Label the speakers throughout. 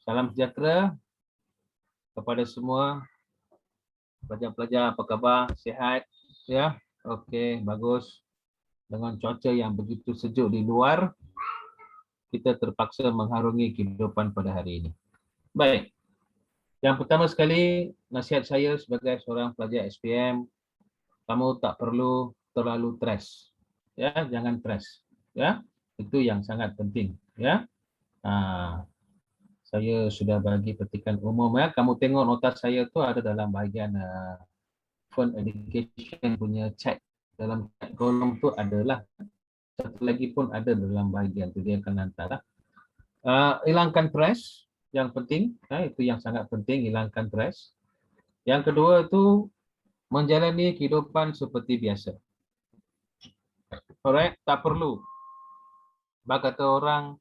Speaker 1: Salam sejahtera kepada semua pelajar-pelajar. Apa khabar? Sihat? Ya? Okey, bagus. Dengan cuaca yang begitu sejuk di luar, kita terpaksa mengharungi kehidupan pada hari ini. Baik. Yang pertama sekali, nasihat saya sebagai seorang pelajar SPM, kamu tak perlu terlalu stres. Ya, jangan stres. Ya, itu yang sangat penting. Ya. Saya sudah bagi petikan umum ya. Kamu tengok nota saya tu ada dalam bahagian Fund Education punya chat. Dalam chat kolom tu adalah. Satu lagi pun ada dalam bahagian tu, dia akan hantar. Hilangkan stres yang penting, itu yang sangat penting, hilangkan stres. Yang kedua tu menjalani kehidupan seperti biasa. Alright, tak perlu. Kata orang,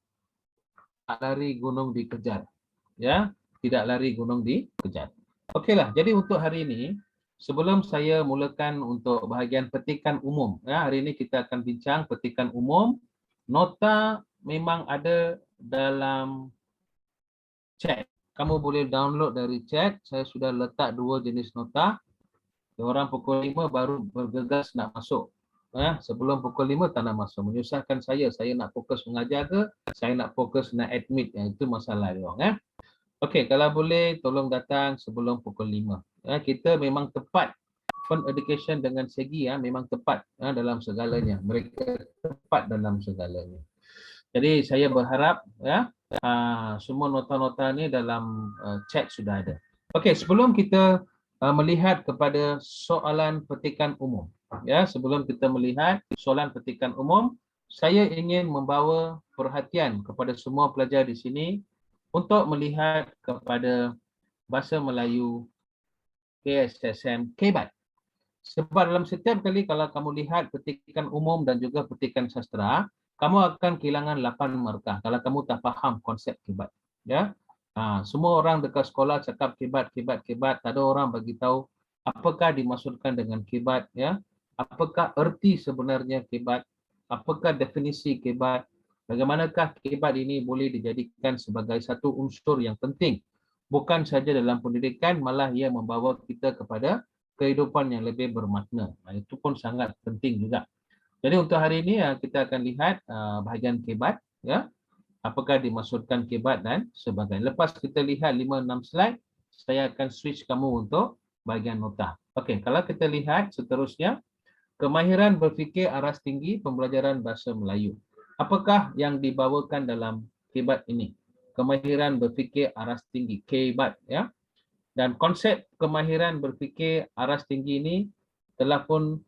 Speaker 1: tak lari gunung dikejar. Ya, tidak lari gunung dikejar. Okeylah, jadi untuk hari ini, sebelum saya mulakan untuk bahagian petikan umum, ya, hari ini kita akan bincang petikan umum. Nota memang ada dalam chat. Kamu boleh download dari chat. Saya sudah letak 2 jenis nota. Orang pukul 5 baru bergegas nak masuk. Sebelum pukul 5 tak nak masuk. Menyusahkan saya. Saya nak fokus mengajar ke? Saya nak fokus nak admit. Itu masalah dia orang. Okey, kalau boleh tolong datang sebelum pukul 5. Kita memang tepat. Fund Education dengan segi memang tepat dalam segalanya. Mereka tepat dalam segalanya. Jadi saya berharap semua nota-nota ni dalam chat sudah ada. Okey, sebelum kita melihat kepada soalan petikan umum. Ya, sebelum kita melihat soalan petikan umum, saya ingin membawa perhatian kepada semua pelajar di sini untuk melihat kepada bahasa Melayu KSSM KBAT. Sebab dalam setiap kali kalau kamu lihat petikan umum dan juga petikan sastra, kamu akan kehilangan 8 markah kalau kamu tak faham konsep KBAT. Ya, semua orang dekat sekolah cakap KBAT, tak ada orang bagi tahu apakah dimaksudkan dengan KBAT. Ya, apakah erti sebenarnya KBAT, apakah definisi KBAT. Bagaimanakah KBAT ini boleh dijadikan sebagai satu unsur yang penting, bukan saja dalam pendidikan, malah ia membawa kita kepada kehidupan yang lebih bermakna. Itu pun sangat penting juga. Jadi untuk hari ini kita akan lihat bahagian KBAT, ya, apakah dimaksudkan KBAT dan sebagainya. Lepas kita lihat 5-6 slide, saya akan switch kamu untuk bahagian nota. Okey, kalau kita lihat seterusnya, kemahiran berfikir aras tinggi pembelajaran bahasa Melayu. Apakah yang dibawakan dalam KBAT ini? Kemahiran berfikir aras tinggi, KBAT, ya. Dan konsep kemahiran berfikir aras tinggi ini telah pun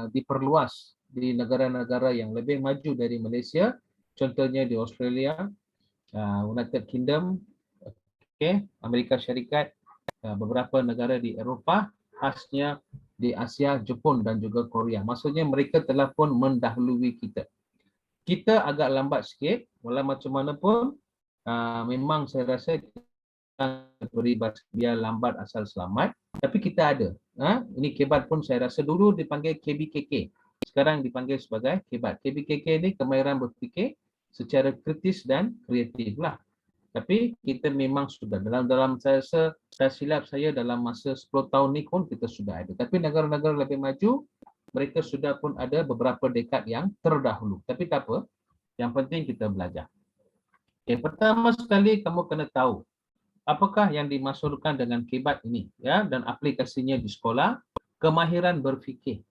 Speaker 1: diperluas di negara-negara yang lebih maju dari Malaysia, contohnya di Australia, United Kingdom, Amerika Syarikat, beberapa negara di Eropah, khasnya di Asia, Jepun dan juga Korea. Maksudnya mereka telah pun mendahului kita. Kita agak lambat sikit, walau macam mana pun, memang saya rasa beri biar lambat asal selamat, tapi kita ada. Ini KBAT pun saya rasa dulu dipanggil KBKK, sekarang dipanggil sebagai KBAT. KBKK ni kemahiran berfikir secara kritis dan kreatif lah. Tapi kita memang sudah dalam saya rasa, silap saya dalam masa 10 tahun ni pun kita sudah ada. Tapi negara-negara lebih maju, mereka sudah pun ada beberapa dekad yang terdahulu. Tapi tak apa, yang penting kita belajar. Okay, pertama sekali kamu kena tahu apakah yang dimaksudkan dengan KBAT ini, ya, dan aplikasinya di sekolah. Kemahiran berfikir.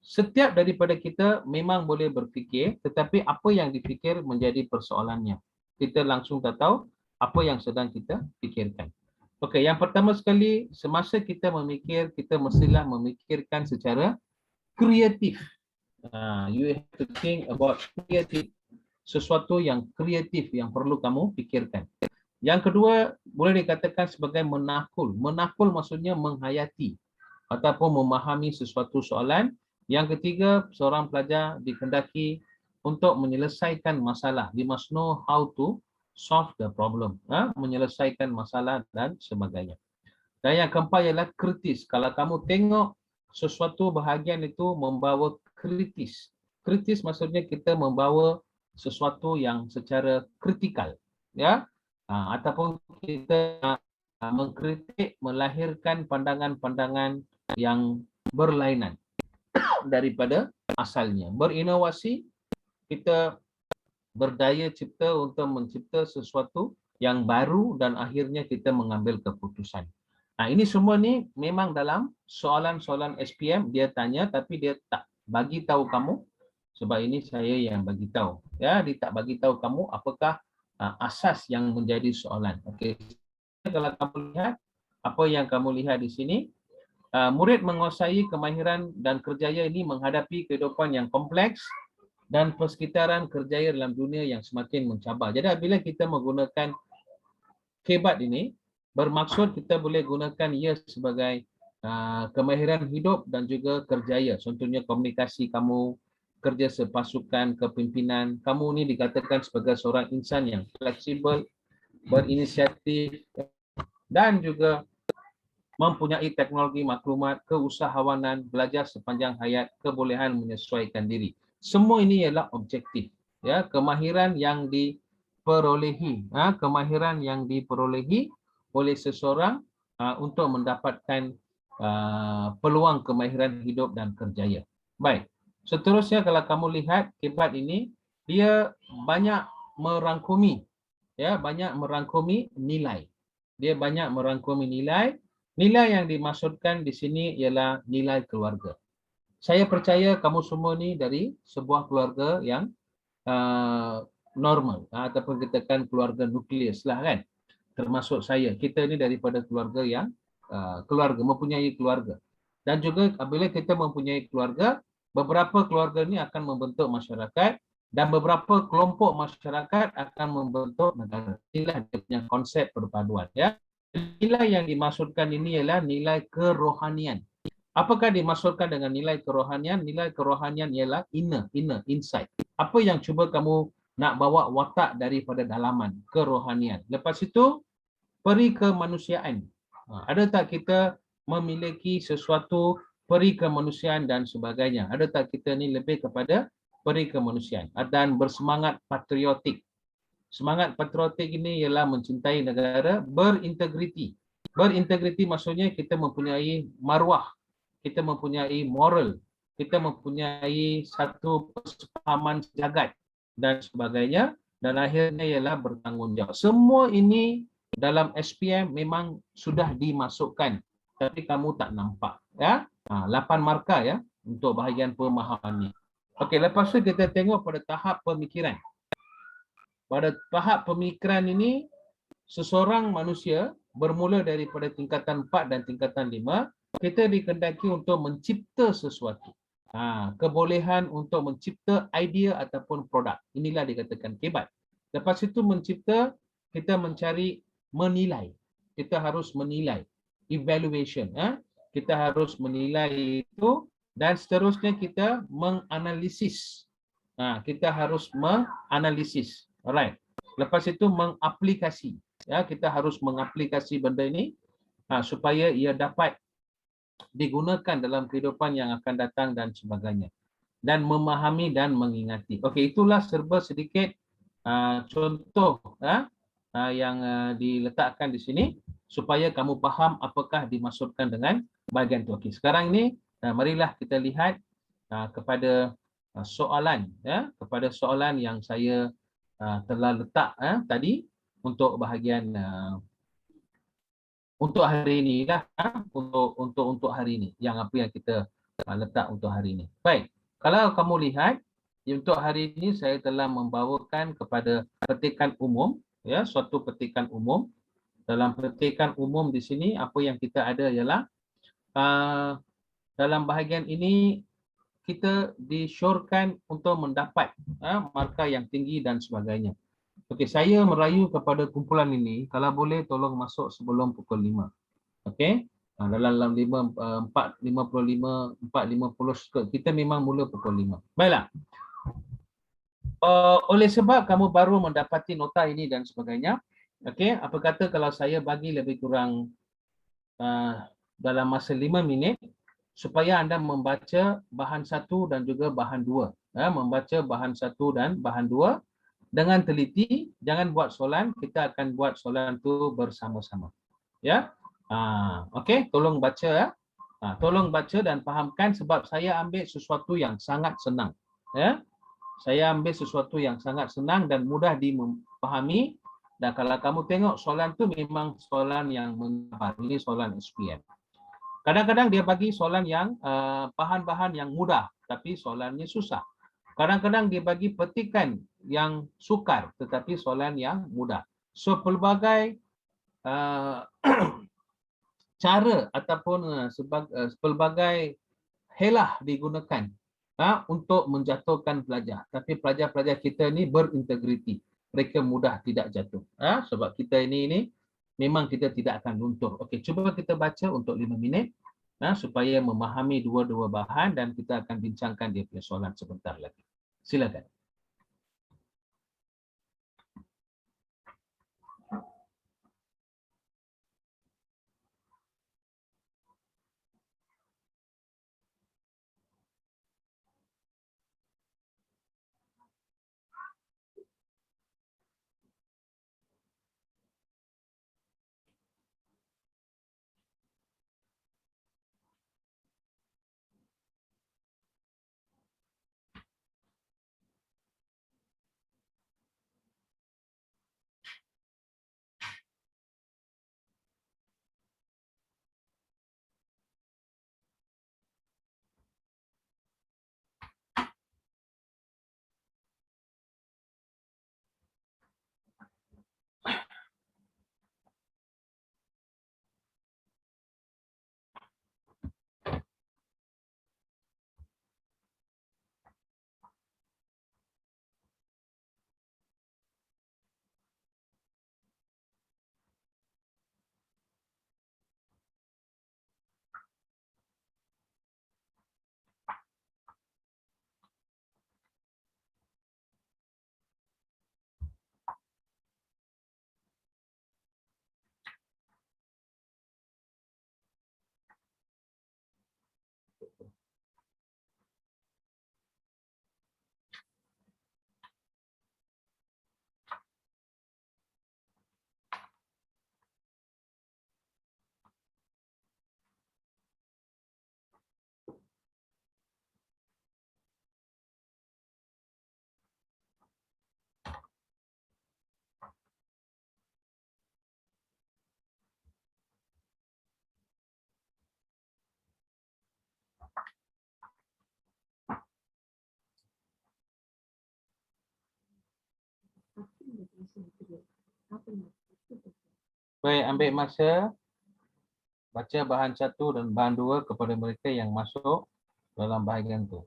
Speaker 1: Setiap daripada kita memang boleh berfikir, tetapi apa yang difikir menjadi persoalannya. Kita langsung tak tahu apa yang sedang kita fikirkan. Okey, yang pertama sekali, semasa kita memikir, kita mestilah memikirkan secara kreatif. You have to think about kreatif. Sesuatu yang kreatif yang perlu kamu fikirkan. Yang kedua, boleh dikatakan sebagai menakul. Menakul maksudnya menghayati ataupun memahami sesuatu soalan. Yang ketiga, seorang pelajar dikehendaki untuk menyelesaikan masalah. They must know how to solve the problem. Menyelesaikan masalah dan sebagainya. Dan yang keempat ialah kritis. Kalau kamu tengok sesuatu bahagian itu membawa kritis. Kritis maksudnya kita membawa sesuatu yang secara kritikal, ya, ataupun kita mengkritik, melahirkan pandangan-pandangan yang berlainan daripada asalnya. Berinovasi, kita berdaya cipta untuk mencipta sesuatu yang baru dan akhirnya kita mengambil keputusan. Ini semua ni memang dalam soalan-soalan SPM dia tanya, tapi dia tak bagi tahu kamu, sebab ini saya yang bagi tahu. Ya, dia tak bagi tahu kamu apakah asas yang menjadi soalan. Okey. Kalau kamu lihat apa yang kamu lihat di sini, murid menguasai kemahiran dan kerjaya ini menghadapi kehidupan yang kompleks dan persekitaran kerjaya dalam dunia yang semakin mencabar. Jadi bila kita menggunakan kebat ini, bermaksud kita boleh gunakan ia sebagai kemahiran hidup dan juga kerjaya. Contohnya komunikasi kamu, kerja sepasukan, kepimpinan. Kamu ni dikatakan sebagai seorang insan yang fleksibel, berinisiatif dan juga mempunyai teknologi maklumat, keusahawanan, belajar sepanjang hayat, kebolehan menyesuaikan diri. Semua ini ialah objektif. Ya, kemahiran yang diperolehi, kemahiran yang diperolehi oleh seseorang untuk mendapatkan peluang kemahiran hidup dan kerjaya. Baik. Seterusnya kalau kamu lihat kebat ini, dia banyak merangkumi, ya, banyak merangkumi nilai. Dia banyak merangkumi nilai. Nilai yang dimaksudkan di sini ialah nilai keluarga. Saya percaya kamu semua ni dari sebuah keluarga yang normal, ataupun kita kan keluarga nukleus lah kan. Termasuk saya. Kita ni daripada keluarga yang keluarga, mempunyai keluarga. Dan juga apabila kita mempunyai keluarga, beberapa keluarga ni akan membentuk masyarakat dan beberapa kelompok masyarakat akan membentuk negara. Inilah dia punya konsep perpaduan, ya. Nilai yang dimaksudkan ini ialah nilai kerohanian. Apakah dimaksudkan dengan nilai kerohanian? Nilai kerohanian ialah inner, insight. Apa yang cuba kamu nak bawa watak daripada dalaman, kerohanian. Lepas itu, peri kemanusiaan. Ada tak kita memiliki sesuatu peri kemanusiaan dan sebagainya? Ada tak kita ni lebih kepada peri kemanusiaan dan bersemangat patriotik? Semangat patriotik ini ialah mencintai negara, berintegriti. Berintegriti maksudnya kita mempunyai maruah, kita mempunyai moral, kita mempunyai satu kesepahaman jagat dan sebagainya, dan akhirnya ialah bertanggungjawab. Semua ini dalam SPM memang sudah dimasukkan, tapi kamu tak nampak, ya. 8 markah, ya, untuk bahagian pemahaman ini. Okey, lepas tu kita tengok pada tahap pemikiran. Pada tahap pemikiran ini, seseorang manusia bermula daripada tingkatan 4 dan tingkatan 5, kita dikehendaki untuk mencipta sesuatu. Kebolehan untuk mencipta idea ataupun produk. Inilah dikatakan kebat. Lepas itu mencipta, kita mencari menilai. Kita harus menilai. Evaluation. Kita harus menilai itu dan seterusnya kita menganalisis. Kita harus menganalisis. Alright. Lepas itu mengaplikasi. Ya, kita harus mengaplikasi benda ini supaya ia dapat digunakan dalam kehidupan yang akan datang dan sebagainya. Dan memahami dan mengingati. Okey, itulah serba sedikit contoh yang diletakkan di sini supaya kamu faham apakah dimaksudkan dengan bahagian itu. Okey, sekarang ni marilah kita lihat kepada soalan, ya, kepada soalan yang saya telah letak tadi untuk bahagian untuk hari ini lah, untuk hari ini, yang apa yang kita letak untuk hari ini. Baik, kalau kamu lihat untuk hari ini saya telah membawakan kepada petikan umum, ya, suatu petikan umum. Dalam petikan umum di sini apa yang kita ada ialah dalam bahagian ini kita disyorkan untuk mendapat markah yang tinggi dan sebagainya. Okey, saya merayu kepada kumpulan ini, kalau boleh tolong masuk sebelum pukul 5. Okey, dalam 4.55, 4.50 kita memang mula pukul 5. Baiklah. Oleh sebab kamu baru mendapati nota ini dan sebagainya, okey, apa kata kalau saya bagi lebih kurang dalam masa 5 minit supaya anda membaca bahan 1 dan juga bahan 2. membaca bahan satu dan bahan dua dengan teliti. Jangan buat soalan, kita akan buat soalan tu bersama-sama. Ya, okey, tolong baca ya. Tolong baca dan fahamkan sebab saya ambil sesuatu yang sangat senang. Ya, saya ambil sesuatu yang sangat senang dan mudah dipahami. Dan kalau kamu tengok soalan tu memang soalan yang mencabar. Ini soalan SPM. Kadang-kadang dia bagi soalan yang bahan-bahan yang mudah, tapi soalannya susah. Kadang-kadang dia bagi petikan yang sukar, tetapi soalan yang mudah. So pelbagai cara ataupun pelbagai helah digunakan untuk menjatuhkan pelajar. Tapi pelajar-pelajar kita ni berintegriti. Mereka mudah tidak jatuh. Sebab kita ini memang kita tidak akan luntur. Okey, cuba kita baca untuk 5 minit supaya memahami dua-dua bahan dan kita akan bincangkan dia punya soalan sebentar lagi. Silakan. Baik, ambil masa baca bahan satu dan bahan dua kepada mereka yang masuk dalam bahagian tu.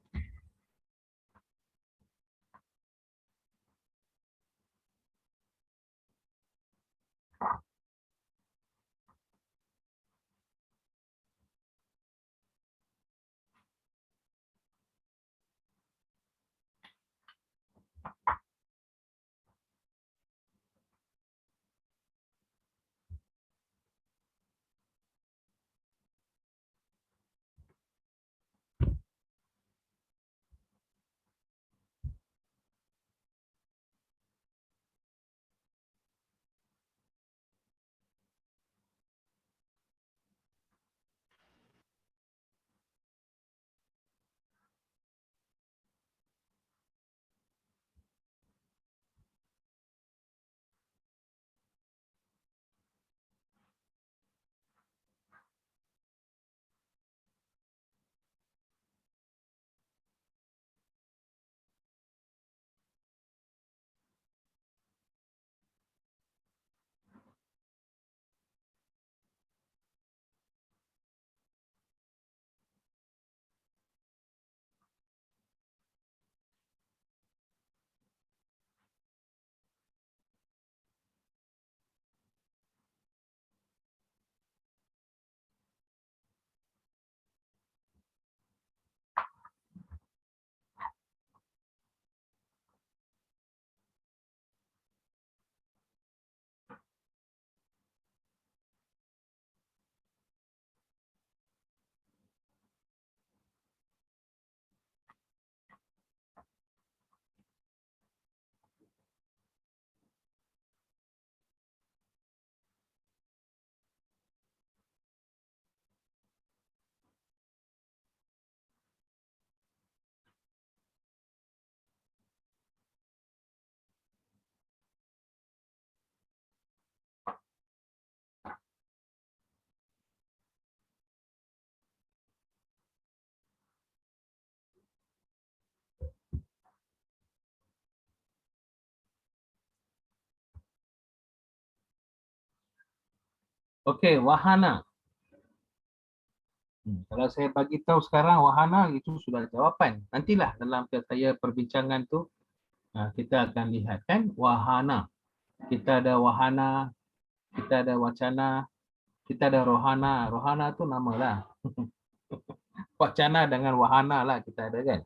Speaker 1: Okey, wahana. Kalau saya bagi tahu sekarang wahana itu sudah jawapan. Nantilah dalam saya perbincangan tu kita akan lihat kan wahana. Kita ada wahana, kita ada wacana, kita ada rohana. Rohana tu nama lah. Wacana dengan wahana lah kita ada kan.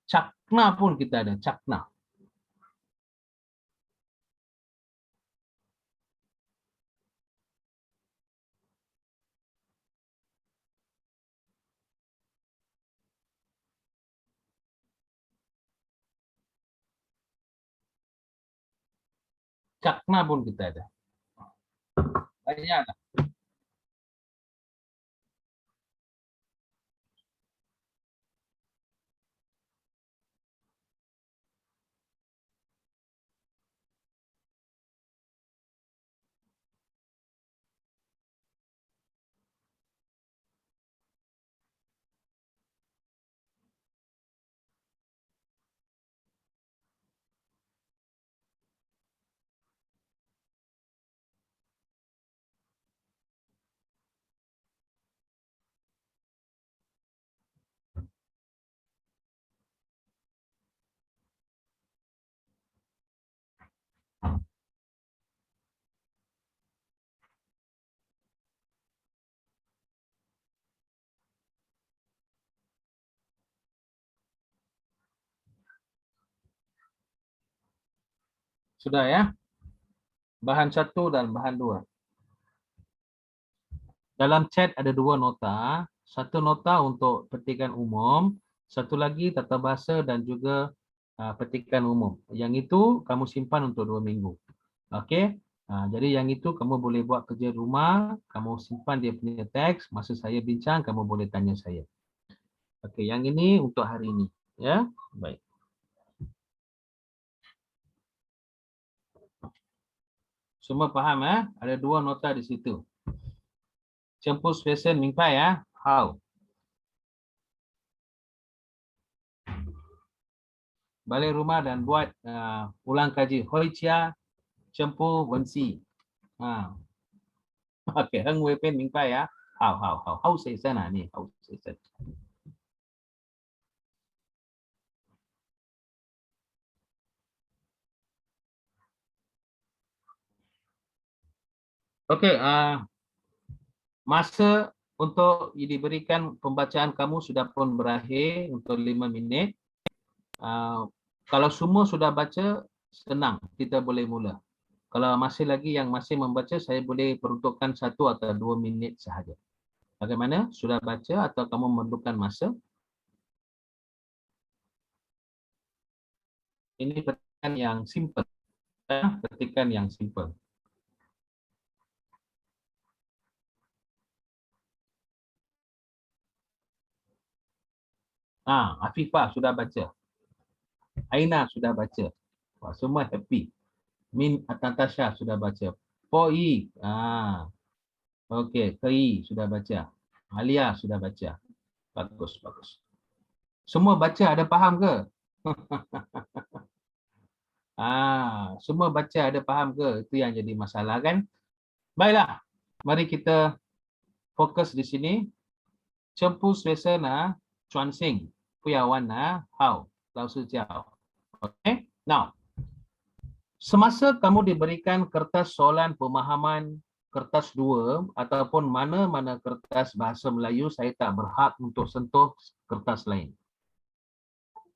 Speaker 1: Cakna pun kita ada, cakna. Cakna pun kita ada. Banyak lah. Sudah ya. Bahan 1 dan bahan 2. Dalam chat ada 2 nota. 1 nota untuk petikan umum. 1 lagi tata bahasa dan juga petikan umum. Yang itu kamu simpan untuk 2 minggu. Okey. Jadi yang itu kamu boleh buat kerja rumah. Kamu simpan dia punya teks. Masa saya bincang, kamu boleh tanya saya. Okey, yang ini untuk hari ini. Ya, baik. Semua faham Ada 2 nota di situ. Campur spesial mingpai How? Balik rumah dan buat ulang kaji. Hoi chia campur wensi. Okey, heng wei pen mingpai How say sana ni? How say sana? Okey, masa untuk diberikan pembacaan kamu sudah pun berakhir untuk 5 minit. Kalau semua sudah baca, senang, kita boleh mula. Kalau masih lagi yang masih membaca, saya boleh peruntukkan 1 atau 2 minit sahaja. Bagaimana? Sudah baca atau kamu memerlukan masa? Ini petikan yang simple. Petikan yang simple. Afifah sudah baca. Aina sudah baca. Semua happy. Min Natasha sudah baca. Poi. Okey, Kei sudah baca. Alia sudah baca. Bagus, bagus. Semua baca ada faham ke? Semua baca ada faham ke? Itu yang jadi masalah kan? Baiklah. Mari kita fokus di sini. Cempu swasana chuan sing. Puya wan how. Lao su jiao. Okay. Now, semasa kamu diberikan kertas soalan pemahaman kertas 2 ataupun mana-mana kertas bahasa Melayu, saya tak berhak untuk sentuh kertas lain.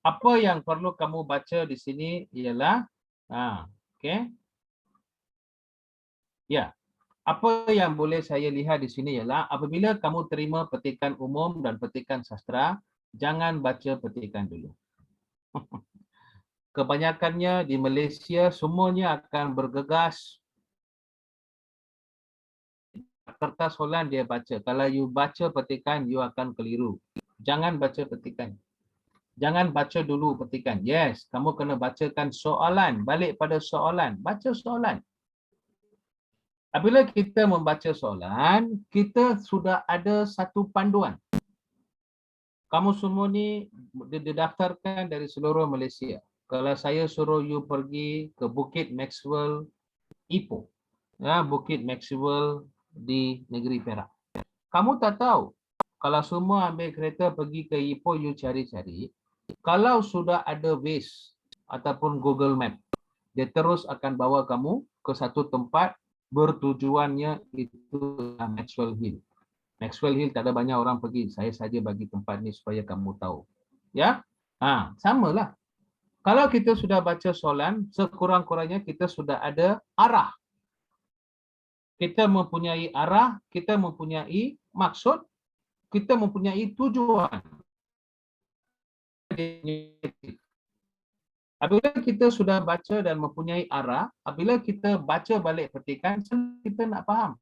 Speaker 1: Apa yang perlu kamu baca di sini ialah okey. Ya. Apa yang boleh saya lihat di sini ialah apabila kamu terima petikan umum dan petikan sastra, jangan baca petikan dulu. Kebanyakannya di Malaysia semuanya akan bergegas kertas soalan dia baca. Kalau you baca petikan, you akan keliru. Jangan baca petikan. Jangan baca dulu petikan. Yes, kamu kena bacakan soalan. Balik pada soalan. Baca soalan. Apabila kita membaca soalan, kita sudah ada satu panduan. Kamu semua ni didaftarkan dari seluruh Malaysia. Kalau saya suruh you pergi ke Bukit Maxwell Ipoh. Ya, Bukit Maxwell di negeri Perak. Kamu tak tahu, kalau semua ambil kereta pergi ke Ipoh, you cari-cari, kalau sudah ada Waze ataupun Google Map, dia terus akan bawa kamu ke satu tempat bertujuannya itu Maxwell Hill. Maxwell Hill tak ada banyak orang pergi. Saya saja bagi tempat ni supaya kamu tahu. Ya, samalah. Kalau kita sudah baca soalan, sekurang-kurangnya kita sudah ada arah. Kita mempunyai arah, kita mempunyai maksud, kita mempunyai tujuan. Apabila kita sudah baca dan mempunyai arah, apabila kita baca balik petikan, kita nak faham.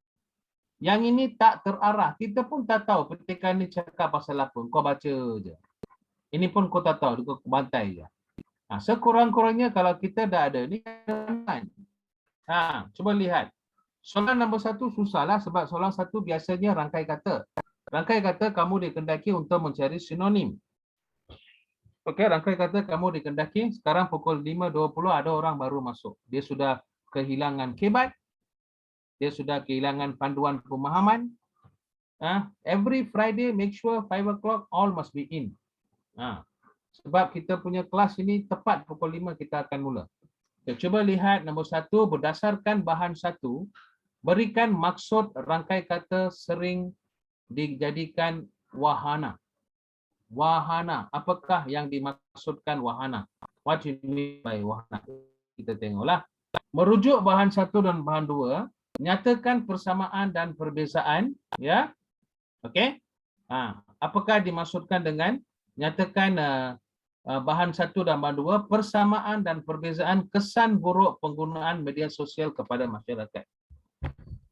Speaker 1: Yang ini tak terarah, kita pun tak tahu petikan ni cakap pasal apa. Kau baca je. Ini pun kau tak tahu, kau bantai je. Sekurang-kurangnya kalau kita dah ada ni, cuba lihat. Soalan nombor 1 susahlah sebab soalan 1 biasanya rangkai kata. Rangkai kata kamu dikendaki untuk mencari sinonim. Okey, rangkai kata kamu dikendaki, sekarang pukul 5.20 ada orang baru masuk. Dia sudah kehilangan kebat, dia sudah kehilangan panduan pemahaman. Every Friday, make sure 5 o'clock all must be in. Sebab kita punya kelas ini tepat pukul 5 kita akan mula. Cuba lihat nombor 1, berdasarkan bahan 1, berikan maksud rangkai kata sering dijadikan wahana. Wahana. Apakah yang dimaksudkan wahana? What do you mean by wahana? Kita tengoklah. Merujuk bahan 1 dan bahan 2, nyatakan persamaan dan perbezaan. Ya, okey. Apakah dimaksudkan dengan nyatakan bahan 1 dan bahan 2, persamaan dan perbezaan kesan buruk penggunaan media sosial kepada masyarakat.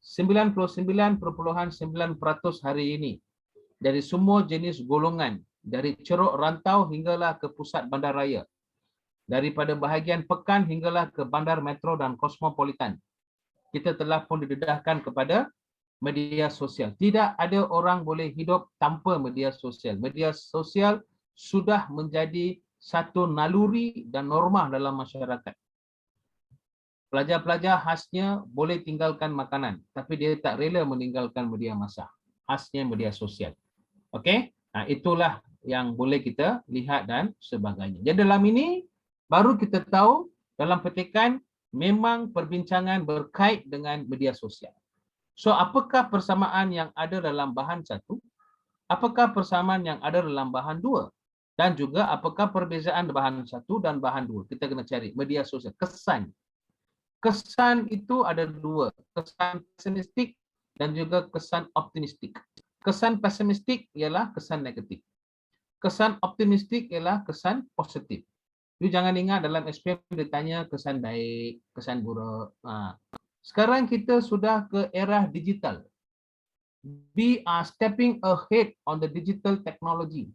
Speaker 1: 99.9% hari ini dari semua jenis golongan, dari ceruk rantau hinggalah ke pusat bandaraya, daripada bahagian pekan hinggalah ke bandar metro dan kosmopolitan, kita telah pun didedahkan kepada media sosial. Tidak ada orang boleh hidup tanpa media sosial. Media sosial sudah menjadi satu naluri dan norma dalam masyarakat. Pelajar-pelajar khasnya boleh tinggalkan makanan, tapi dia tak rela meninggalkan media massa. Khasnya media sosial. Okey? Itulah yang boleh kita lihat dan sebagainya. Jadi dalam ini baru kita tahu dalam petikan memang perbincangan berkait dengan media sosial. So apakah persamaan yang ada dalam bahan 1? Apakah persamaan yang ada dalam bahan 2? Dan juga apakah perbezaan bahan 1 dan bahan 2? Kita kena cari media sosial. Kesan. Kesan itu ada 2. Kesan pesimistik dan juga kesan optimistik. Kesan pesimistik ialah kesan negatif. Kesan optimistik ialah kesan positif. You jangan ingat dalam SPM ditanya kesan baik, kesan buruk. Sekarang kita sudah ke era digital. We are stepping ahead on the digital technology.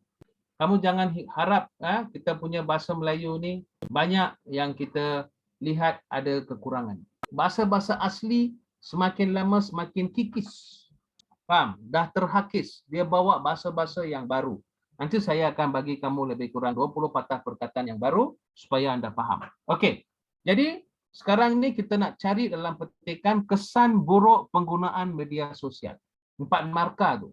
Speaker 1: Kamu jangan harap kita punya bahasa Melayu ni banyak yang kita lihat ada kekurangan. Bahasa-bahasa asli semakin lama semakin kikis. Faham? Dah terhakis. Dia bawa bahasa-bahasa yang baru. Nanti saya akan bagi kamu lebih kurang 20 patah perkataan yang baru supaya anda faham. Okey. Jadi sekarang ni kita nak cari dalam petikan kesan buruk penggunaan media sosial. 4 markah tu.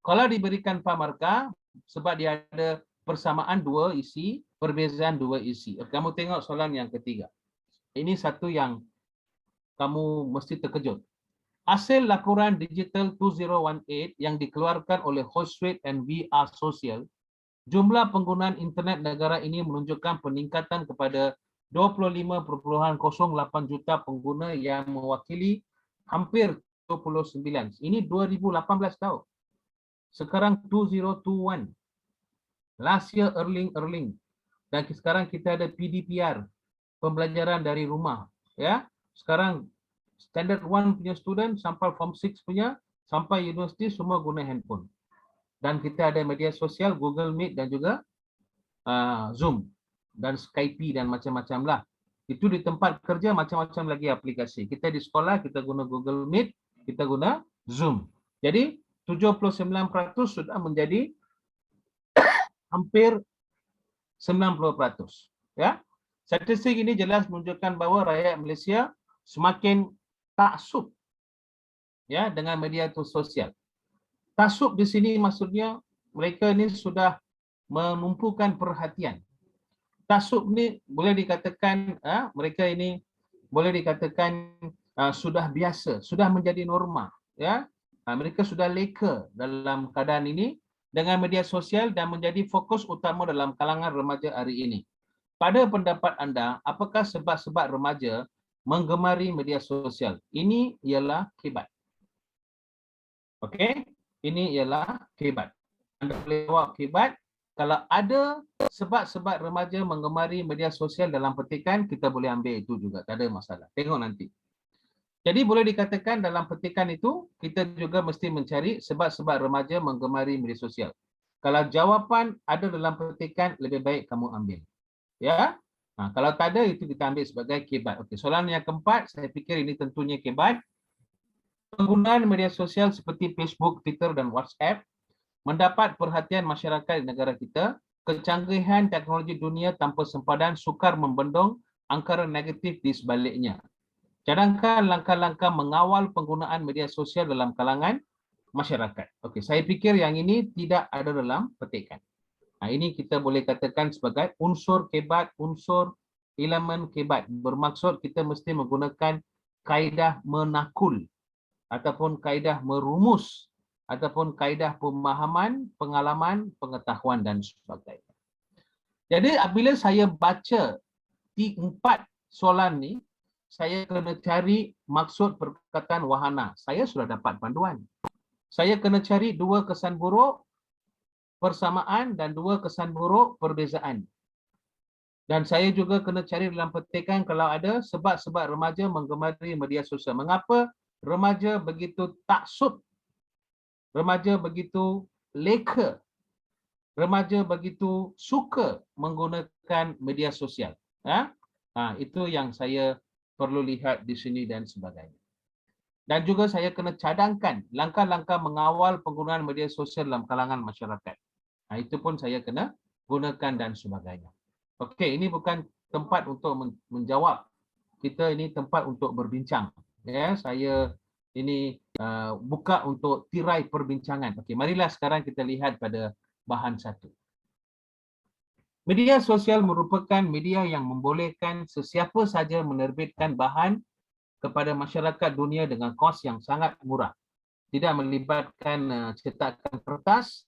Speaker 1: Kalau diberikan 4 markah sebab dia ada persamaan 2 isi, perbezaan 2 isi. Kamu tengok soalan yang ketiga. Ini satu yang kamu mesti terkejut. Hasil laporan digital 2018 yang dikeluarkan oleh Hootsuite and VR Social, jumlah penggunaan internet negara ini menunjukkan peningkatan kepada 25.08 juta pengguna yang mewakili hampir 29. Ini 2018 tahu. Sekarang 2021. Last year early. Dan sekarang kita ada PDPR, pembelajaran dari rumah. Ya, sekarang Standard 1 punya student sampai Form 6 punya, sampai universiti semua guna handphone. Dan kita ada media sosial, Google Meet dan juga Zoom dan Skype dan macam-macam lah. Itu di tempat kerja macam-macam lagi aplikasi. Kita di sekolah kita guna Google Meet, kita guna Zoom. Jadi 79% sudah menjadi hampir 90%. Ya. Statistik ini jelas menunjukkan bahawa rakyat Malaysia semakin taksub ya dengan media sosial. Taksub di sini maksudnya mereka ini sudah menumpukan perhatian. Taksub ni boleh dikatakan mereka ini boleh dikatakan sudah biasa, sudah menjadi norma, ya. Mereka sudah leka dalam keadaan ini dengan media sosial dan menjadi fokus utama dalam kalangan remaja hari ini. Pada pendapat anda, apakah sebab-sebab remaja menggemari media sosial? Ini ialah akibat. Okey, ini ialah akibat. Anda boleh jawab akibat. Kalau ada sebab-sebab remaja menggemari media sosial dalam petikan, kita boleh ambil itu juga, tak ada masalah. Tengok nanti. Jadi boleh dikatakan dalam petikan itu, kita juga mesti mencari sebab-sebab remaja menggemari media sosial. Kalau jawapan ada dalam petikan, lebih baik kamu ambil. Ya. Kalau tak ada, itu kita ambil sebagai akibat. Okey, soalan yang keempat, saya fikir ini tentunya akibat. Penggunaan media sosial seperti Facebook, Twitter dan WhatsApp mendapat perhatian masyarakat di negara kita. Kecanggihan teknologi dunia tanpa sempadan sukar membendung angkara negatif di sebaliknya. Cadangkan langkah-langkah mengawal penggunaan media sosial dalam kalangan masyarakat. Okey, saya fikir yang ini tidak ada dalam petikan. Ini kita boleh katakan sebagai unsur kebat, unsur elemen kebat. Bermaksud kita mesti menggunakan kaedah menakul ataupun kaedah merumus ataupun kaedah pemahaman, pengalaman, pengetahuan dan sebagainya. Jadi apabila saya baca 4 soalan ni, saya kena cari maksud perkataan wahana. Saya sudah dapat panduan. Saya kena cari 2 kesan buruk persamaan dan 2 kesan buruk perbezaan. Dan saya juga kena cari dalam petikan kalau ada sebab-sebab remaja menggemari media sosial. Mengapa remaja begitu taksub? Remaja begitu leka, remaja begitu suka menggunakan media sosial. Itu yang saya perlu lihat di sini dan sebagainya. Dan juga saya kena cadangkan langkah-langkah mengawal penggunaan media sosial dalam kalangan masyarakat. Itu pun saya kena gunakan dan sebagainya. Okey, ini bukan tempat untuk menjawab. Kita ini tempat untuk berbincang. Ya, saya ini buka untuk tirai perbincangan. Okey, marilah sekarang kita lihat pada bahan 1. Media sosial merupakan media yang membolehkan sesiapa saja menerbitkan bahan kepada masyarakat dunia dengan kos yang sangat murah. Tidak melibatkan cetakan kertas,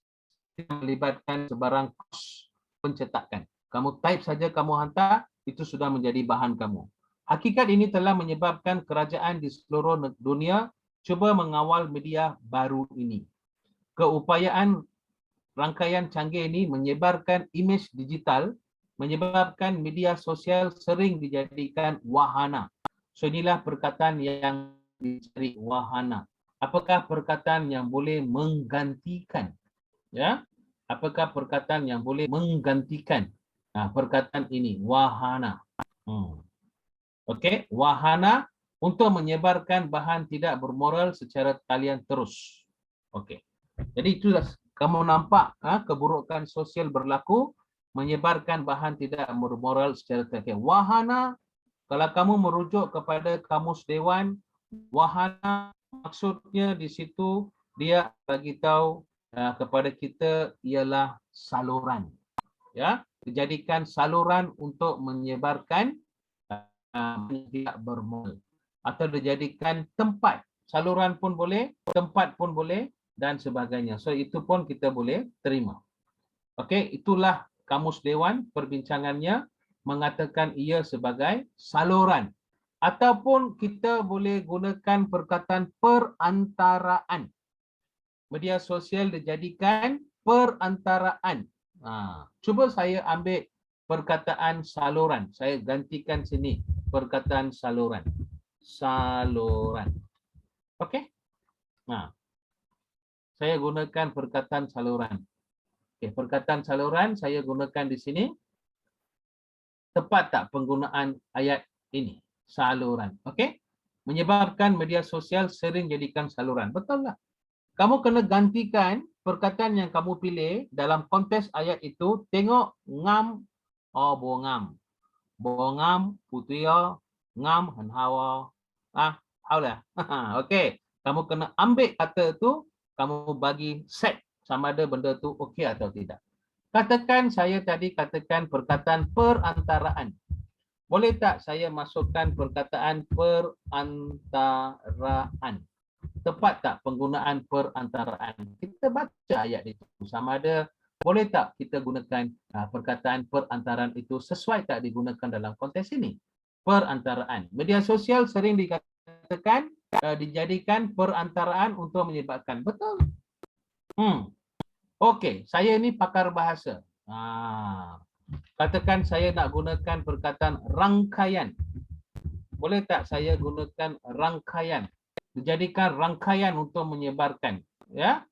Speaker 1: tidak melibatkan sebarang kos pencetakan. Kamu type saja, kamu hantar, itu sudah menjadi bahan kamu. Hakikat ini telah menyebabkan kerajaan di seluruh dunia cuba mengawal media baru ini. Keupayaan rangkaian canggih ini menyebarkan imej digital, menyebabkan media sosial sering dijadikan wahana. So inilah perkataan yang dicari, wahana. Apakah perkataan yang boleh menggantikan? Ya, apakah perkataan yang boleh menggantikan perkataan ini, wahana? Okey, wahana untuk menyebarkan bahan tidak bermoral secara talian terus. Okey. Jadi itulah kamu nampak keburukan sosial berlaku, menyebarkan bahan tidak bermoral secara talian. Wahana, kalau kamu merujuk kepada kamus dewan, wahana maksudnya di situ dia bagi tahu kepada kita ialah saluran. Ya, dijadikan saluran untuk menyebarkan tidak bermoral, atau dijadikan tempat. Saluran pun boleh, tempat pun boleh dan sebagainya. So itu pun kita boleh terima. Okey, itulah kamus dewan perbincangannya mengatakan ia sebagai saluran. Ataupun kita boleh gunakan perkataan perantaraan. Media sosial dijadikan perantaraan. Cuba saya ambil perkataan saluran. Saya gantikan sini perkataan saluran. Saluran. Okey? Saya gunakan perkataan saluran. Okey, perkataan saluran saya gunakan di sini. Tepat tak penggunaan ayat ini? Saluran. Okey? Menyebabkan media sosial sering jadikan saluran. Betul tak? Kamu kena gantikan perkataan yang kamu pilih dalam konteks ayat itu. Tengok ngam, bongam. Bongam, putia, ngam, hanhawa, Aulah. Okey. Kamu kena ambil kata tu, kamu bagi set sama ada benda tu okey atau tidak. Katakan saya tadi katakan perkataan perantaraan. Boleh tak saya masukkan perkataan perantaraan? Tepat tak penggunaan perantaraan? Kita baca ayat itu sama ada boleh tak kita gunakan perkataan perantaraan itu sesuai tak digunakan dalam konteks ini? Perantaraan. Media sosial sering dikatakan dijadikan perantaraan untuk menyebabkan. Betul? Okey, saya ini pakar bahasa. Katakan saya nak gunakan perkataan rangkaian. Boleh tak saya gunakan rangkaian? Dijadikan rangkaian untuk menyebarkan. Ya?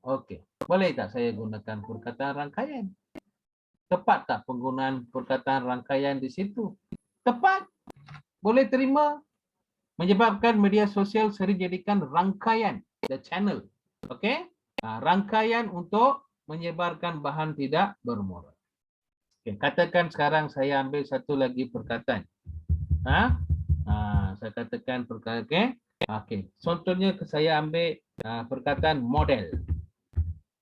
Speaker 1: Okey. Boleh tak saya gunakan perkataan rangkaian? Tepat tak penggunaan perkataan rangkaian di situ? Tepat. Boleh terima? Menyebabkan media sosial sering jadikan rangkaian, the channel. Okey? Rangkaian untuk menyebarkan bahan tidak bermoral. Okay. Katakan sekarang saya ambil satu lagi perkataan. Saya katakan perkataan. Okay. Contohnya saya ambil perkataan model.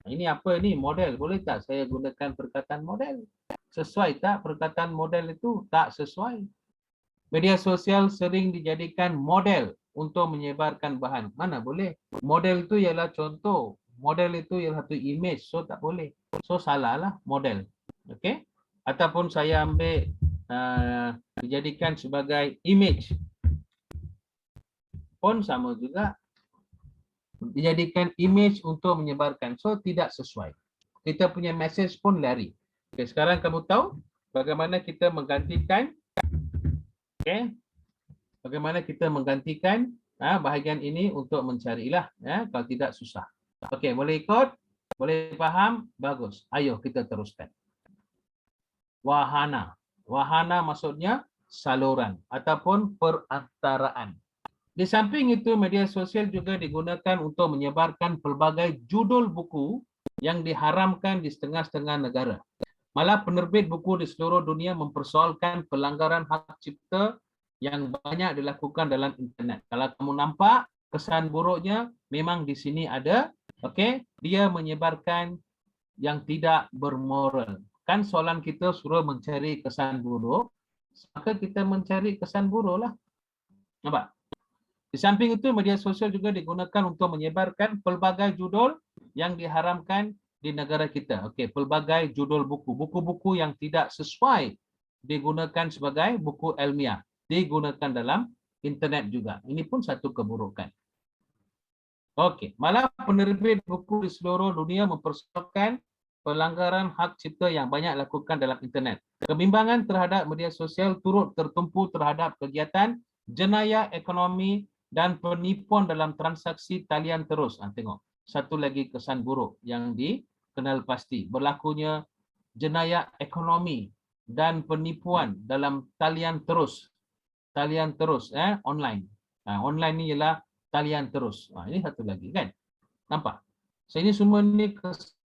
Speaker 1: Ini apa ini? Model. Boleh tak saya gunakan perkataan model? Sesuai tak perkataan model itu? Tak sesuai. Media sosial sering dijadikan model untuk menyebarkan bahan. Mana boleh? Model itu ialah contoh. Model itu ialah satu image. So tak boleh. So salah lah model. Okey? Ataupun saya ambil dijadikan sebagai image. Pun sama juga. Dijadikan image untuk menyebarkan. So tidak sesuai. Kita punya message pun lari. Okay, sekarang kamu tahu bagaimana kita menggantikan. Okay. Bagaimana kita menggantikan bahagian ini untuk mencarilah. Kalau tidak susah. Okey, boleh ikut? Boleh faham? Bagus. Ayo kita teruskan. Wahana. Wahana maksudnya saluran ataupun perantaraan. Di samping itu, media sosial juga digunakan untuk menyebarkan pelbagai judul buku yang diharamkan di setengah-setengah negara. Malah penerbit buku di seluruh dunia mempersoalkan pelanggaran hak cipta yang banyak dilakukan dalam internet. Kalau kamu nampak kesan buruknya, memang di sini ada. Okey, dia menyebarkan yang tidak bermoral. Kan soalan kita suruh mencari kesan buruk, maka kita mencari kesan buruk lah. Nampak? Di samping itu, media sosial juga digunakan untuk menyebarkan pelbagai judul yang diharamkan di negara kita. Okey, pelbagai judul buku. Buku-buku yang tidak sesuai digunakan sebagai buku ilmiah. Digunakan dalam internet juga. Ini pun satu keburukan. Okey, malah penerbit buku di seluruh dunia mempersoalkan pelanggaran hak cipta yang banyak lakukan dalam internet. Kebimbangan terhadap media sosial turut tertumpu terhadap kegiatan jenayah ekonomi dan penipuan dalam transaksi talian terus. Tengok, satu lagi kesan buruk yang dikenal pasti. Berlakunya jenayah ekonomi dan penipuan dalam talian terus. Talian terus, online. Online ni ialah talian terus. Ini satu lagi kan. Nampak? So, ini semua ni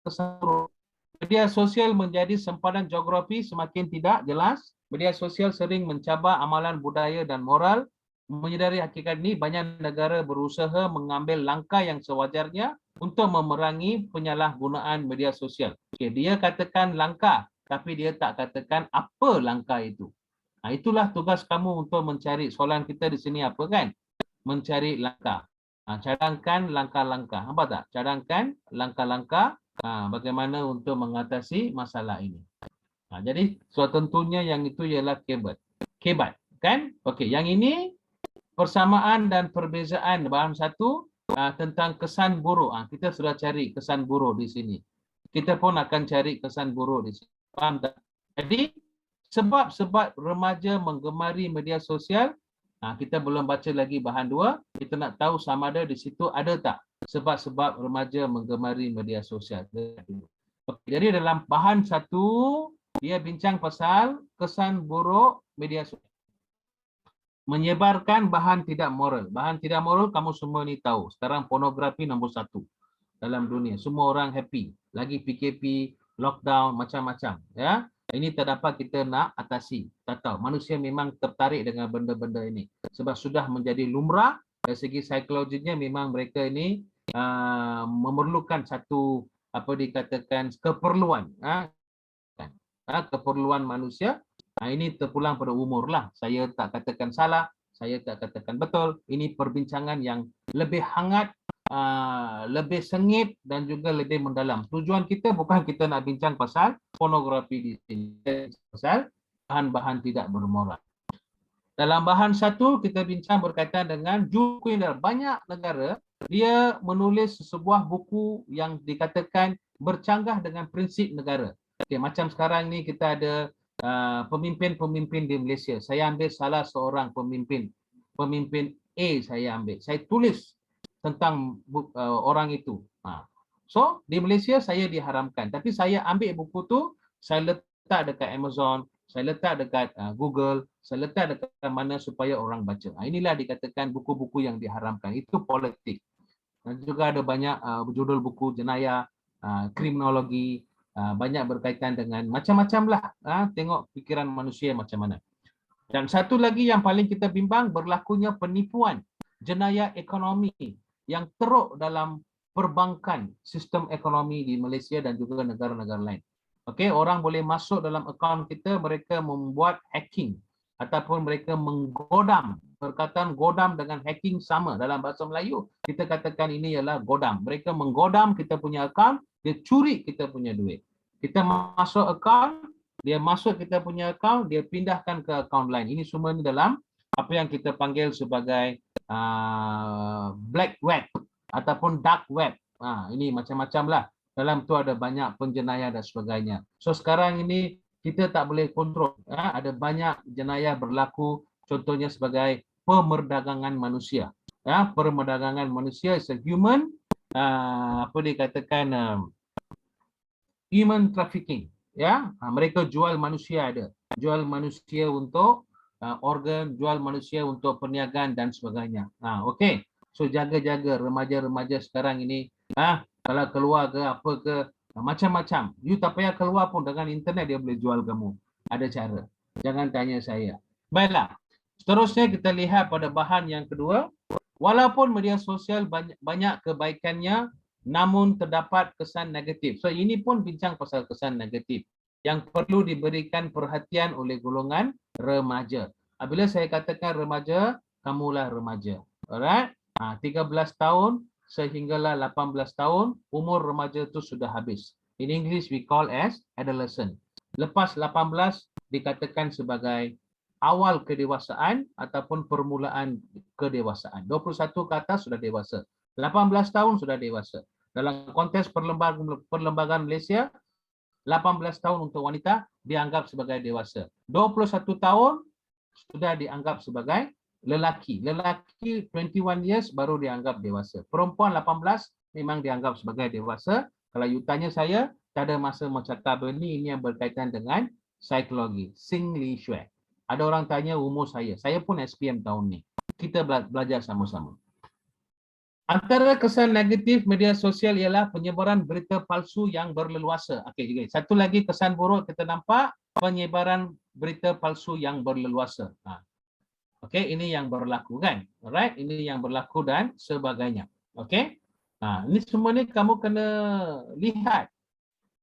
Speaker 1: kesan buruk. Media sosial menjadi sempadan geografi semakin tidak jelas. Media sosial sering mencabar amalan budaya dan moral. Menyedari hakikat ini, banyak negara berusaha mengambil langkah yang sewajarnya untuk memerangi penyalahgunaan media sosial. Okay, dia katakan langkah, tapi dia tak katakan apa langkah itu. Itulah tugas kamu untuk mencari. Soalan kita di sini apa kan? Mencari langkah. Cadangkan langkah-langkah. Apa tak? Cadangkan langkah-langkah bagaimana untuk mengatasi masalah ini. Jadi tentunya yang itu ialah kebat. Kan? Okey, yang ini persamaan dan perbezaan bahan satu tentang kesan buruk. Kita sudah cari kesan buruk di sini. Kita pun akan cari kesan buruk di sini. Faham tak? Jadi sebab-sebab remaja menggemari media sosial, kita belum baca lagi bahan dua. Kita nak tahu sama ada di situ ada tak sebab-sebab remaja menggemari media sosial. Jadi dalam bahan satu, dia bincang pasal kesan buruk media sosial. Menyebarkan bahan tidak moral. Bahan tidak moral kamu semua ni tahu. Sekarang pornografi nombor satu dalam dunia. Semua orang happy. Lagi PKP, lockdown, macam-macam. Ya. Ini terdapat kita nak atasi. Tak tahu, manusia memang tertarik dengan benda-benda ini. Sebab sudah menjadi lumrah, dari segi psikologinya memang mereka ini memerlukan satu apa dikatakan keperluan. Keperluan manusia. Ini terpulang pada umur lah. Saya tak katakan salah, saya tak katakan betul. Ini perbincangan yang lebih hangat, lebih sengit dan juga lebih mendalam. Tujuan kita bukan kita nak bincang pasal pornografi di sini, pasal bahan-bahan tidak bermoral. Dalam bahan satu kita bincang berkaitan dengan Juku Indra. Banyak negara dia menulis sebuah buku yang dikatakan bercanggah dengan prinsip negara. Okay, macam sekarang ni kita ada pemimpin-pemimpin di Malaysia. Saya ambil salah seorang pemimpin A saya ambil. Saya tulis tentang orang itu. So di Malaysia saya diharamkan. Tapi saya ambil buku tu, saya letak dekat Amazon, saya letak dekat Google, saya letak dekat mana supaya orang baca. Inilah dikatakan buku-buku yang diharamkan. Itu politik. Dan juga ada banyak judul buku jenayah, kriminologi, banyak berkaitan dengan macam-macam lah. Tengok fikiran manusia macam mana. Dan satu lagi yang paling kita bimbang, berlakunya penipuan jenayah ekonomi yang teruk dalam perbankan sistem ekonomi di Malaysia dan juga negara-negara lain. Okey, orang boleh masuk dalam akaun kita, mereka membuat hacking ataupun mereka menggodam. Perkataan godam dengan hacking sama. Dalam bahasa Melayu, kita katakan ini ialah godam. Mereka menggodam kita punya akaun, dia curi kita punya duit. Kita masuk akaun, dia masuk kita punya akaun, dia pindahkan ke akaun lain. Ini semua ni dalam apa yang kita panggil sebagai black web ataupun dark web. Ini macam-macam lah. Dalam tu ada banyak penjenayah dan sebagainya. So sekarang ini kita tak boleh kontrol. Ada banyak jenayah berlaku, contohnya sebagai pemerdagangan manusia. Pemerdagangan manusia is a human, apa dikatakan, human trafficking. Mereka jual manusia ada. Jual manusia untuk organ, jual manusia untuk perniagaan dan sebagainya. Okey. So jaga-jaga remaja-remaja sekarang ini. Kalau keluar ke apa ke, macam-macam. You tak payah keluar pun, dengan internet dia boleh jual kamu. Ada cara. Jangan tanya saya. Baiklah. Seterusnya kita lihat pada bahan yang kedua. Walaupun media sosial banyak kebaikannya, namun terdapat kesan negatif. So ini pun bincang pasal kesan negatif yang perlu diberikan perhatian oleh golongan remaja. Bila saya katakan remaja, kamulah remaja. Alright? 13 tahun sehinggalah 18 tahun, umur remaja itu sudah habis. In English, we call as adolescent. Lepas 18, dikatakan sebagai awal kedewasaan ataupun permulaan kedewasaan. 21 ke atas sudah dewasa. 18 tahun sudah dewasa. Dalam konteks perlembagaan Malaysia, 18 tahun untuk wanita dianggap sebagai dewasa. 21 tahun sudah dianggap sebagai lelaki. Lelaki 21 years baru dianggap dewasa. Perempuan 18 memang dianggap sebagai dewasa. Kalau you tanya saya, tak ada masa bercakap ini yang berkaitan dengan psikologi. Sing Li Shui. Ada orang tanya umur saya. Saya pun SPM tahun ni. Kita belajar sama-sama. Antara kesan negatif media sosial ialah penyebaran berita palsu yang berleluasa. Okey, satu lagi kesan buruk kita nampak, penyebaran berita palsu yang berleluasa. Okey, ini yang berlaku kan? Alright, ini yang berlaku dan sebagainya. Okey. Ini semua ni kamu kena lihat.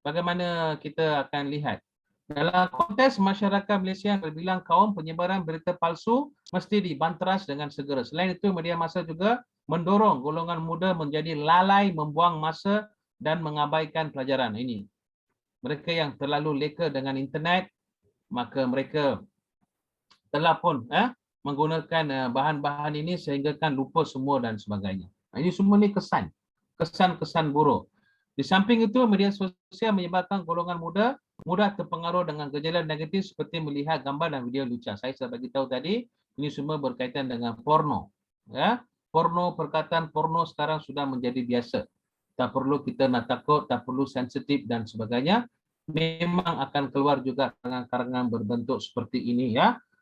Speaker 1: Bagaimana kita akan lihat. Dalam konteks masyarakat Malaysia yang terbilang kaum, penyebaran berita palsu mesti dibanteras dengan segera. Selain itu, media massa juga mendorong golongan muda menjadi lalai, membuang masa dan mengabaikan pelajaran. Ini mereka yang terlalu leka dengan internet, maka mereka telah pun menggunakan bahan-bahan ini sehingga kan lupa semua dan sebagainya. Ini semua ni kesan-kesan buruk. Di samping itu, media sosial menyebabkan golongan muda mudah terpengaruh dengan gejala negatif seperti melihat gambar dan video lucah. Saya sudah bagi tahu tadi, ini semua berkaitan dengan porno. Porno, perkataan porno sekarang sudah menjadi biasa. Tak perlu kita nak takut, tak perlu sensitif dan sebagainya. Memang akan keluar juga karangan-karangan berbentuk seperti ini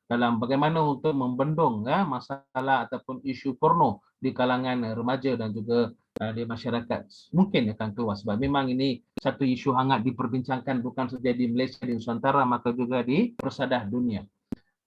Speaker 1: dalam bagaimana untuk membendung masalah ataupun isu porno di kalangan remaja dan juga di masyarakat mungkin akan keluar, sebab memang ini satu isu hangat diperbincangkan bukan saja di Malaysia, di Nusantara, maka juga di persadah dunia.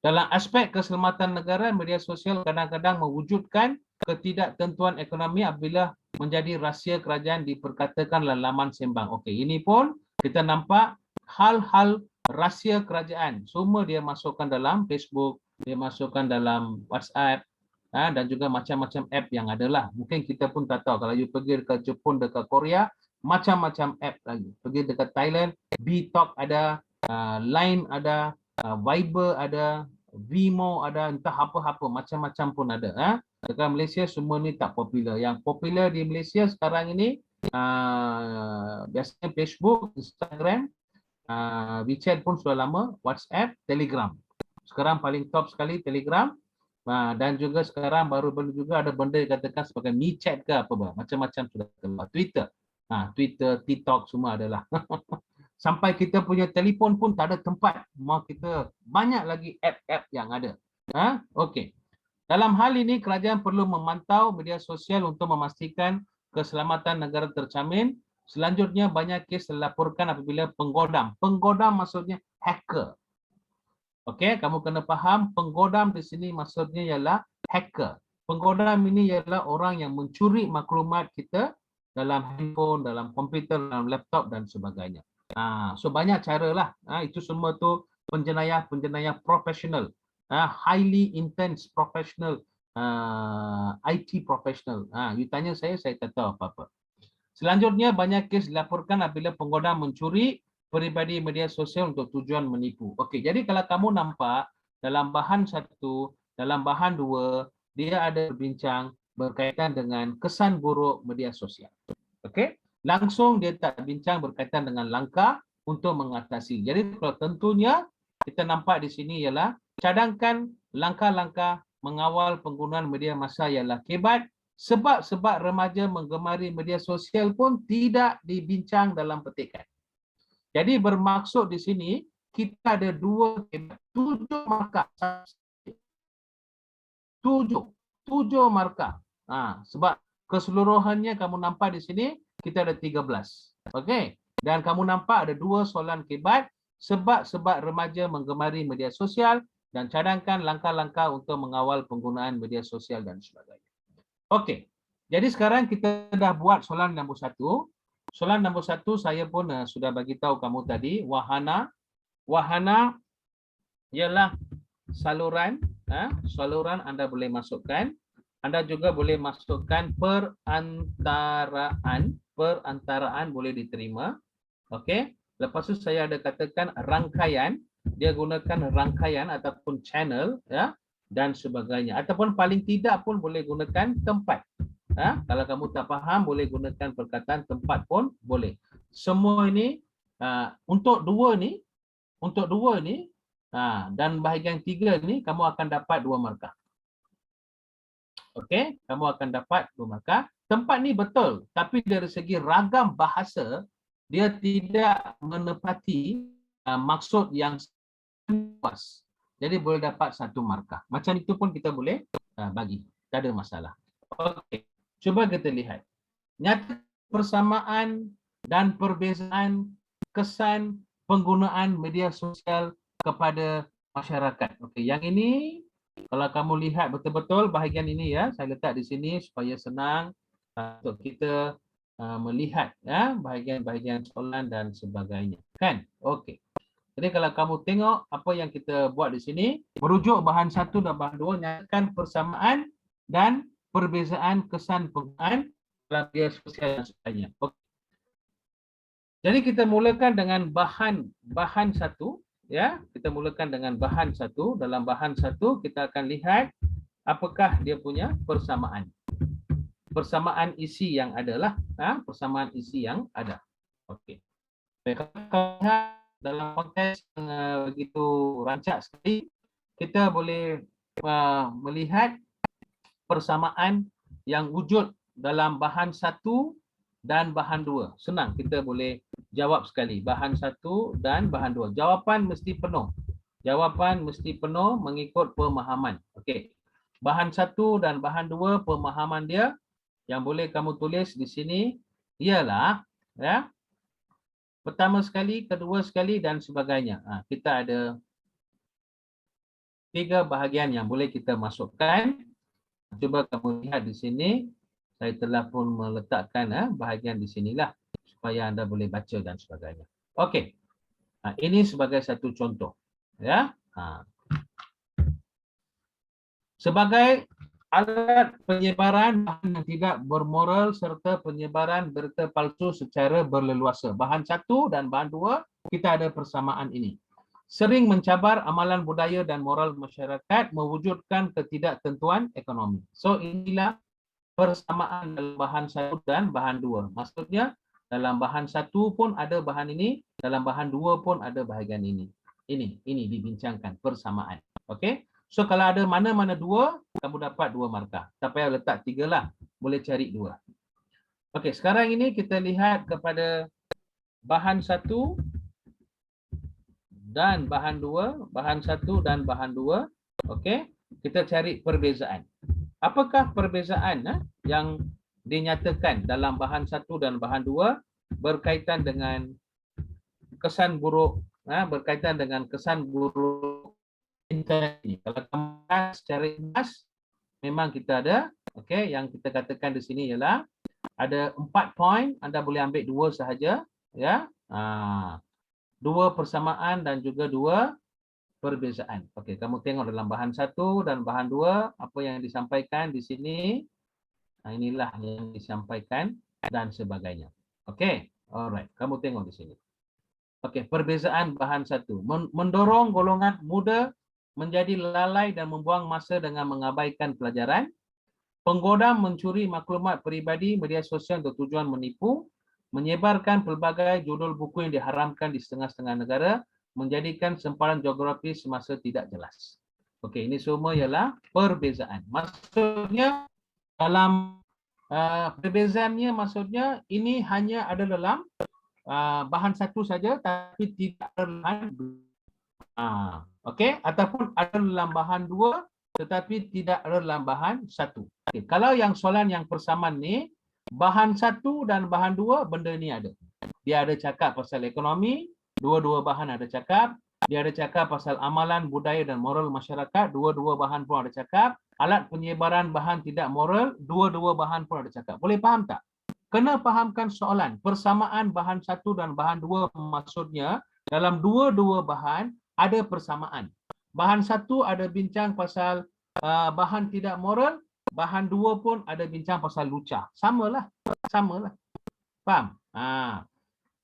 Speaker 1: Dalam aspek keselamatan negara, media sosial kadang-kadang mewujudkan ketidaktentuan ekonomi apabila menjadi rahsia kerajaan diperkatakan dalam laman sembang. Okey, ini pun kita nampak hal-hal rahsia kerajaan. Semua dia masukkan dalam Facebook, dia masukkan dalam WhatsApp, dan juga macam-macam app yang ada lah. Mungkin kita pun tak tahu. Kalau you pergi dekat Jepun, dekat Korea, macam-macam app lagi. Pergi dekat Thailand, BeeTalk ada, Line ada, Viber ada, Vimo ada, entah apa-apa, macam-macam pun ada. Dekat Malaysia semua ni tak popular. Yang popular di Malaysia sekarang ini biasanya Facebook, Instagram, WeChat pun sudah lama, WhatsApp, Telegram. Sekarang paling top sekali Telegram, dan juga sekarang baru-baru juga ada benda dikatakan sebagai MeChat ke apa, macam-macam sudah keluar. Twitter, Twitter, TikTok semua adalah. Sampai kita punya telefon pun tak ada tempat. Mau kita banyak lagi app-app yang ada. Okey. Dalam hal ini kerajaan perlu memantau media sosial untuk memastikan keselamatan negara terjamin. Selanjutnya banyak kes dilaporkan apabila penggodam. Penggodam maksudnya hacker. Okey, kamu kena faham penggodam di sini maksudnya ialah hacker. Penggodam ini ialah orang yang mencuri maklumat kita dalam handphone, dalam komputer, dalam laptop dan sebagainya. So banyak cara lah. Itu semua tu penjenayah profesional, highly intense professional, IT professional. You tanya saya tak tahu apa-apa. Selanjutnya banyak kes dilaporkan apabila penggodam mencuri peribadi media sosial untuk tujuan menipu. Okey, jadi kalau kamu nampak dalam bahan 1, dalam bahan 2, dia ada berbincang berkaitan dengan kesan buruk media sosial. Okey, langsung dia tak bincang berkaitan dengan langkah untuk mengatasi. Jadi kalau tentunya kita nampak di sini ialah cadangkan langkah-langkah mengawal penggunaan media massa ialah kebat. Sebab-sebab remaja menggemari media sosial pun tidak dibincang dalam petikan. Jadi bermaksud di sini kita ada 7 markah. 7 markah. Sebab keseluruhannya kamu nampak di sini kita ada 13. Okey. Dan kamu nampak ada 2 soalan kebat, sebab-sebab remaja menggemari media sosial dan cadangkan langkah-langkah untuk mengawal penggunaan media sosial dan sebagainya. Okey. Jadi sekarang kita dah buat soalan nombor 1. Soalan nombor 1 saya pun sudah bagi tahu kamu tadi, wahana. Wahana ialah saluran, saluran Anda boleh masukkan. Anda juga boleh masukkan perantaraan, perantaraan boleh diterima. Okey. Lepas tu saya ada katakan rangkaian, dia gunakan rangkaian ataupun channel, dan sebagainya. Ataupun paling tidak pun boleh gunakan tempat. Kalau kamu tak faham, boleh gunakan perkataan tempat pun boleh. Semua ini untuk dua ni dan bahagian 3 ni kamu akan dapat 2 markah. Okey, kamu akan dapat 2 markah. Tempat ni betul, tapi dari segi ragam bahasa dia tidak menepati maksud yang luas. Jadi boleh dapat 1 markah. Macam itu pun kita boleh bagi. Tak ada masalah. Okey. Cuba kita lihat. Nyata persamaan dan perbezaan kesan penggunaan media sosial kepada masyarakat. Okey, yang ini kalau kamu lihat betul-betul bahagian ini saya letak di sini supaya senang untuk kita melihat bahagian-bahagian soalan dan sebagainya. Kan? Okey. Jadi kalau kamu tengok apa yang kita buat di sini, merujuk bahan 1 dan bahan 2, nyatakan persamaan dan perbezaan kesan penggunaan dalam media sosial dan sebagainya. Okay. Jadi kita mulakan dengan bahan 1, kita mulakan dengan bahan 1. Dalam bahan 1 kita akan lihat apakah dia punya persamaan. Persamaan isi yang adalah persamaan isi yang ada. Okey. Dalam konteks yang begitu rancak sekali, kita boleh melihat persamaan yang wujud dalam bahan 1 dan bahan 2. Senang, kita boleh jawab sekali. Bahan 1 dan bahan 2. Jawapan mesti penuh. Jawapan mesti penuh mengikut pemahaman. Okey. Bahan 1 dan bahan 2, pemahaman dia yang boleh kamu tulis di sini ialah ya, pertama sekali, kedua sekali dan sebagainya. Kita ada 3 bahagian yang boleh kita masukkan. Cuba kamu lihat di sini. Saya telah pun meletakkan bahagian di sinilah supaya anda boleh baca dan sebagainya. Okey. Ini sebagai satu contoh. Ya. Sebagai alat penyebaran bahan yang tidak bermoral serta penyebaran berita palsu secara berleluasa. Bahan 1 dan bahan 2 kita ada persamaan ini. Sering mencabar amalan budaya dan moral masyarakat, mewujudkan ketidaktentuan ekonomi. So inilah persamaan dalam bahan 1 dan bahan 2. Maksudnya dalam bahan 1 pun ada bahan ini, dalam bahan 2 pun ada bahagian ini. Ini dibincangkan persamaan. Okey? So kalau ada mana-mana 2, kamu dapat 2 markah. Tak payah letak 3 lah. Boleh cari 2. Okey, sekarang ini kita lihat kepada bahan 1 dan bahan 2, bahan 1 dan bahan 2. Okey, kita cari perbezaan. Apakah perbezaan yang dinyatakan dalam bahan 1 dan bahan 2 berkaitan dengan kesan buruk, berkaitan dengan kesan buruk internet ini. Kalau kamu secara jelas memang kita ada, okey, yang kita katakan di sini ialah ada 4 poin, anda boleh ambil 2 sahaja, ya. 2 persamaan dan juga 2 perbezaan. Okey, kamu tengok dalam bahan 1 dan bahan 2 apa yang disampaikan di sini. Inilah yang disampaikan dan sebagainya. Okey, alright. Kamu tengok di sini. Okey, perbezaan bahan 1. Mendorong golongan muda menjadi lalai dan membuang masa dengan mengabaikan pelajaran. Penggoda mencuri maklumat peribadi media sosial untuk tujuan menipu. Menyebarkan pelbagai judul buku yang diharamkan di setengah-setengah negara. Menjadikan sempadan geografi semasa tidak jelas. Okey, ini semua ialah perbezaan. Maksudnya dalam perbezaannya, maksudnya ini hanya ada dalam bahan 1 saja tapi tidak ada dalam okey, ataupun ada dalam bahan 2 tetapi tidak ada dalam bahan 1. Okey, kalau yang soalan yang persamaan ni bahan 1 dan bahan 2 benda ni ada. Dia ada cakap pasal ekonomi, dua-dua bahan ada cakap. Dia ada cakap pasal amalan, budaya dan moral masyarakat, dua-dua bahan pun ada cakap. Alat penyebaran bahan tidak moral, dua-dua bahan pun ada cakap. Boleh faham tak? Kena fahamkan soalan. Persamaan bahan 1 dan bahan 2 maksudnya dalam dua-dua bahan ada persamaan. Bahan 1 ada bincang pasal bahan tidak moral, bahan 2 pun ada bincang pasal lucah. Samalah. Faham?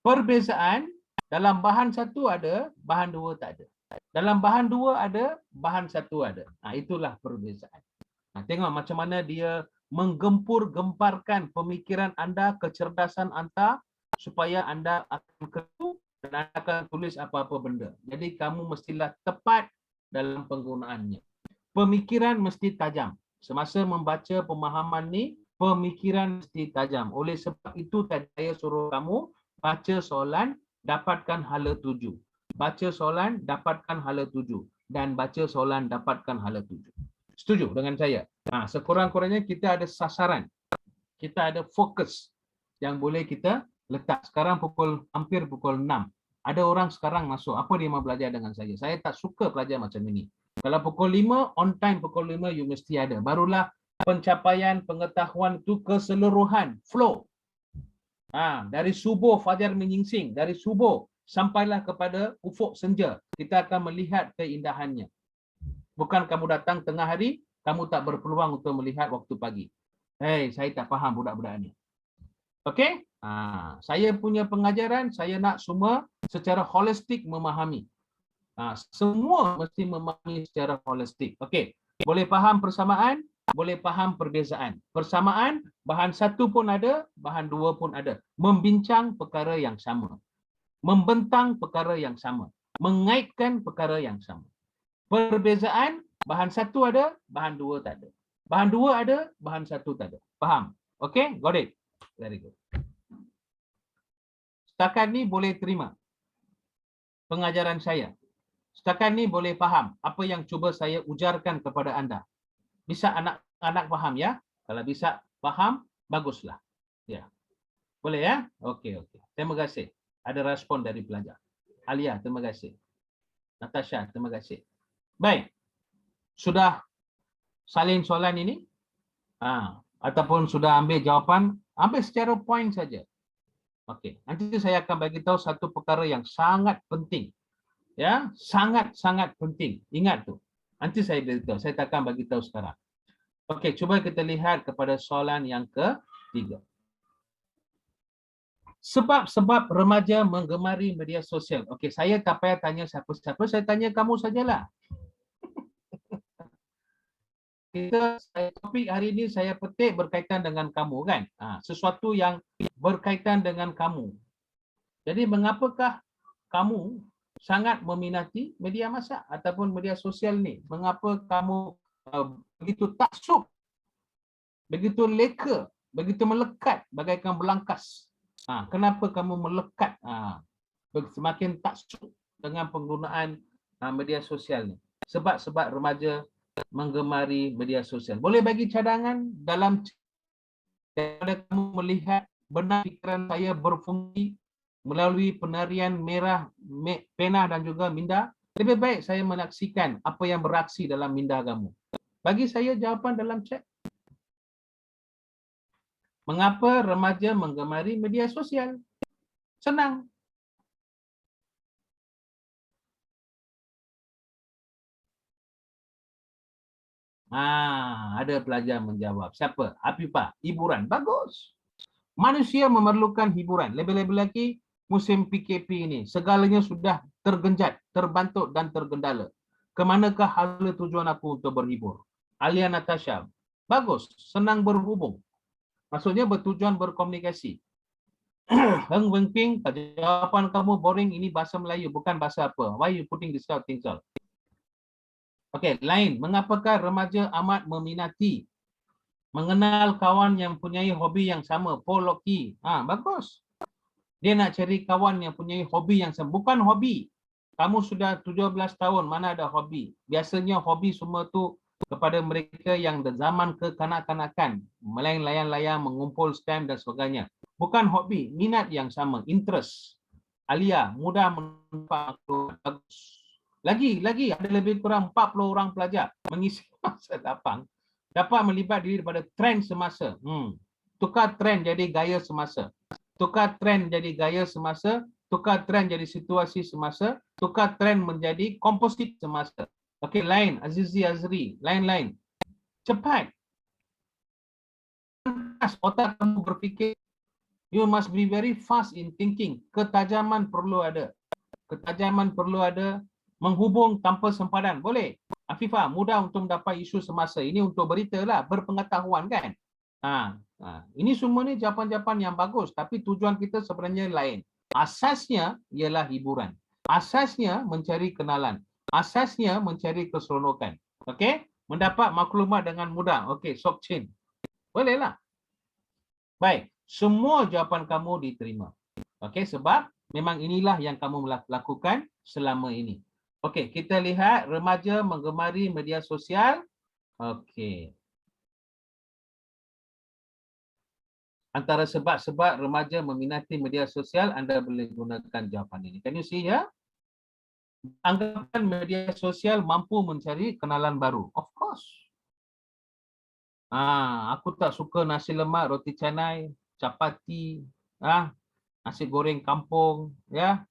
Speaker 1: Perbezaan dalam bahan 1 ada, bahan 2 tak ada. Dalam bahan 2 ada, bahan 1 ada. Itulah perbezaan. Tengok macam mana dia menggempur-gemparkan pemikiran anda, kecerdasan anda supaya anda akan ketu dan anda akan tulis apa-apa benda. Jadi kamu mestilah tepat dalam penggunaannya. Pemikiran mesti tajam. Semasa membaca pemahaman ni, pemikiran mesti tajam. Oleh sebab itu tadi saya suruh kamu baca soalan, dapatkan hala 7. Baca soalan, dapatkan hala 7. Dan baca soalan, dapatkan hala 7. Setuju dengan saya? Sekurang-kurangnya kita ada sasaran. Kita ada fokus yang boleh kita letak. Sekarang hampir pukul 6. Ada orang sekarang masuk. Apa dia mau belajar dengan saya? Saya tak suka belajar macam ini. Kalau pukul 5, on time pukul 5 you mesti ada. Barulah pencapaian pengetahuan itu keseluruhan. Flow. Dari subuh fajar menyingsing, dari subuh sampailah kepada ufuk senja, kita akan melihat keindahannya. Bukan kamu datang tengah hari, kamu tak berpeluang untuk melihat waktu pagi. Saya tak faham budak-budak ni. Okey? Saya punya pengajaran, saya nak semua secara holistik memahami. Semua mesti memahami secara holistik. Okey. Boleh faham persamaan? Boleh faham perbezaan. Persamaan, bahan 1 pun ada, bahan 2 pun ada. Membincang perkara yang sama. Membentang perkara yang sama. Mengaitkan perkara yang sama. Perbezaan, bahan 1 ada, bahan 2 tak ada. Bahan 2 ada, bahan 1 tak ada. Faham? Okey? Got it? Very good. Setakat ni boleh terima pengajaran saya. Setakat ni boleh faham apa yang cuba saya ujarkan kepada anda. Bisa anak-anak faham ya? Kalau bisa faham, Baguslah. Ya. Boleh ya? Okey, okey. Terima kasih. Ada respon dari pelajar. Alia, terima kasih. Natasha, terima kasih. Baik. Sudah salin soalan ini? Ataupun sudah ambil jawapan? Ambil secara poin saja. Okey. Nanti saya akan bagi tahu satu perkara yang sangat penting. Ya, sangat-sangat penting. Ingat tu. Nanti saya beritahu. Saya takkan bagi tahu sekarang. Okey, cuba kita lihat kepada soalan yang ketiga. Sebab-sebab remaja menggemari media sosial. Okey, saya tak payah tanya siapa-siapa, saya tanya kamu sajalah. Topik hari ini saya petik berkaitan dengan kamu kan? Sesuatu yang berkaitan dengan kamu. Jadi mengapakah kamu sangat meminati media massa ataupun media sosial ni? Mengapa kamu begitu taksub, begitu leka, begitu melekat bagaikan belangkas? Kenapa kamu melekat? Semakin taksub dengan penggunaan media sosial ni. Sebab-sebab remaja menggemari media sosial. Boleh bagi cadangan dalam daripada kamu melihat benar fikiran saya berfungsi melalui penarian merah, pena dan juga minda. Lebih baik saya menyaksikan apa yang beraksi dalam minda kamu. Bagi saya jawapan dalam chat. Mengapa remaja menggemari media sosial? Senang. Ada pelajar menjawab. Siapa? Afifah. Hiburan. Bagus. Manusia memerlukan hiburan. Lebih-lebih lagi musim PKP ini. Segalanya sudah tergenjat, terbantuk dan tergendala. Kemanakah hala tujuan aku untuk berhibur? Alia Natasha. Bagus. Senang berhubung. Maksudnya bertujuan berkomunikasi. Heng Weng Ping, jawapan kamu boring, ini bahasa Melayu, bukan bahasa apa. Why you putting this out things all? Okey, lain. Mengapakah remaja amat meminati mengenal kawan yang punyai hobi yang sama? Paul Loki. Bagus. Dia nak cari kawan yang punyai hobi yang sama. Bukan hobi. Kamu sudah 17 tahun, mana ada hobi? Biasanya hobi semua tu kepada mereka yang zaman kekanak-kanakan. Melayang-layang, mengumpul stamp dan sebagainya. Bukan hobi, minat yang sama, interest. Alia, mudah mendapat bagus. Lagi ada lebih kurang 40 orang pelajar mengisi masa lapang dapat melibat diri pada trend semasa. Tukar trend jadi gaya semasa. Tukar trend jadi gaya semasa, tukar trend jadi situasi semasa, tukar trend menjadi komposit semasa. Okey, lain Azizi Azri, lain-lain. Cepat. Otak kamu berfikir. You must be very fast in thinking. Ketajaman perlu ada. Ketajaman perlu ada. Menghubung tanpa sempadan. Boleh. Afifah, mudah untuk mendapat isu semasa. Ini untuk berita lah. Berpengetahuan kan? Ini semua ni jawapan-jawapan yang bagus. Tapi tujuan kita sebenarnya lain. Asasnya ialah hiburan. Asasnya mencari kenalan. Asasnya mencari keseronokan. Okey? Mendapat maklumat dengan mudah. Okey, Sok Chin. Bolehlah. Baik. Semua jawapan kamu diterima. Okey, sebab memang inilah yang kamu lakukan selama ini. Okey, kita lihat remaja menggemari media sosial. Okey. Antara sebab-sebab remaja meminati media sosial, anda boleh gunakan jawapan ini. Can you see ya? Anggapan media sosial mampu mencari kenalan baru. Of course. Aku tak suka nasi lemak, roti canai, capati, nasi goreng kampung, ya.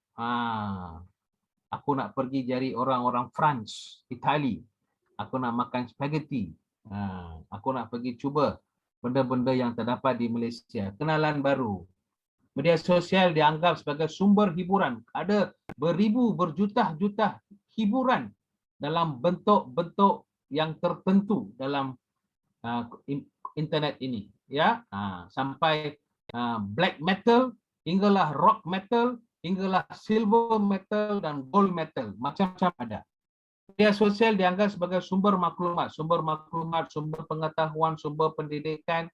Speaker 1: Aku nak pergi cari orang-orang France, Itali. Aku nak makan spaghetti. Aku nak pergi cuba benda-benda yang terdapat di Malaysia. Kenalan baru. Media sosial dianggap sebagai sumber hiburan. Ada beribu, berjuta-juta hiburan dalam bentuk-bentuk yang tertentu dalam internet ini. Ya, sampai black metal, hinggalah rock metal, hinggalah silver metal dan gold metal, macam-macam ada. Media sosial dianggap sebagai sumber maklumat, sumber pengetahuan, sumber pendidikan,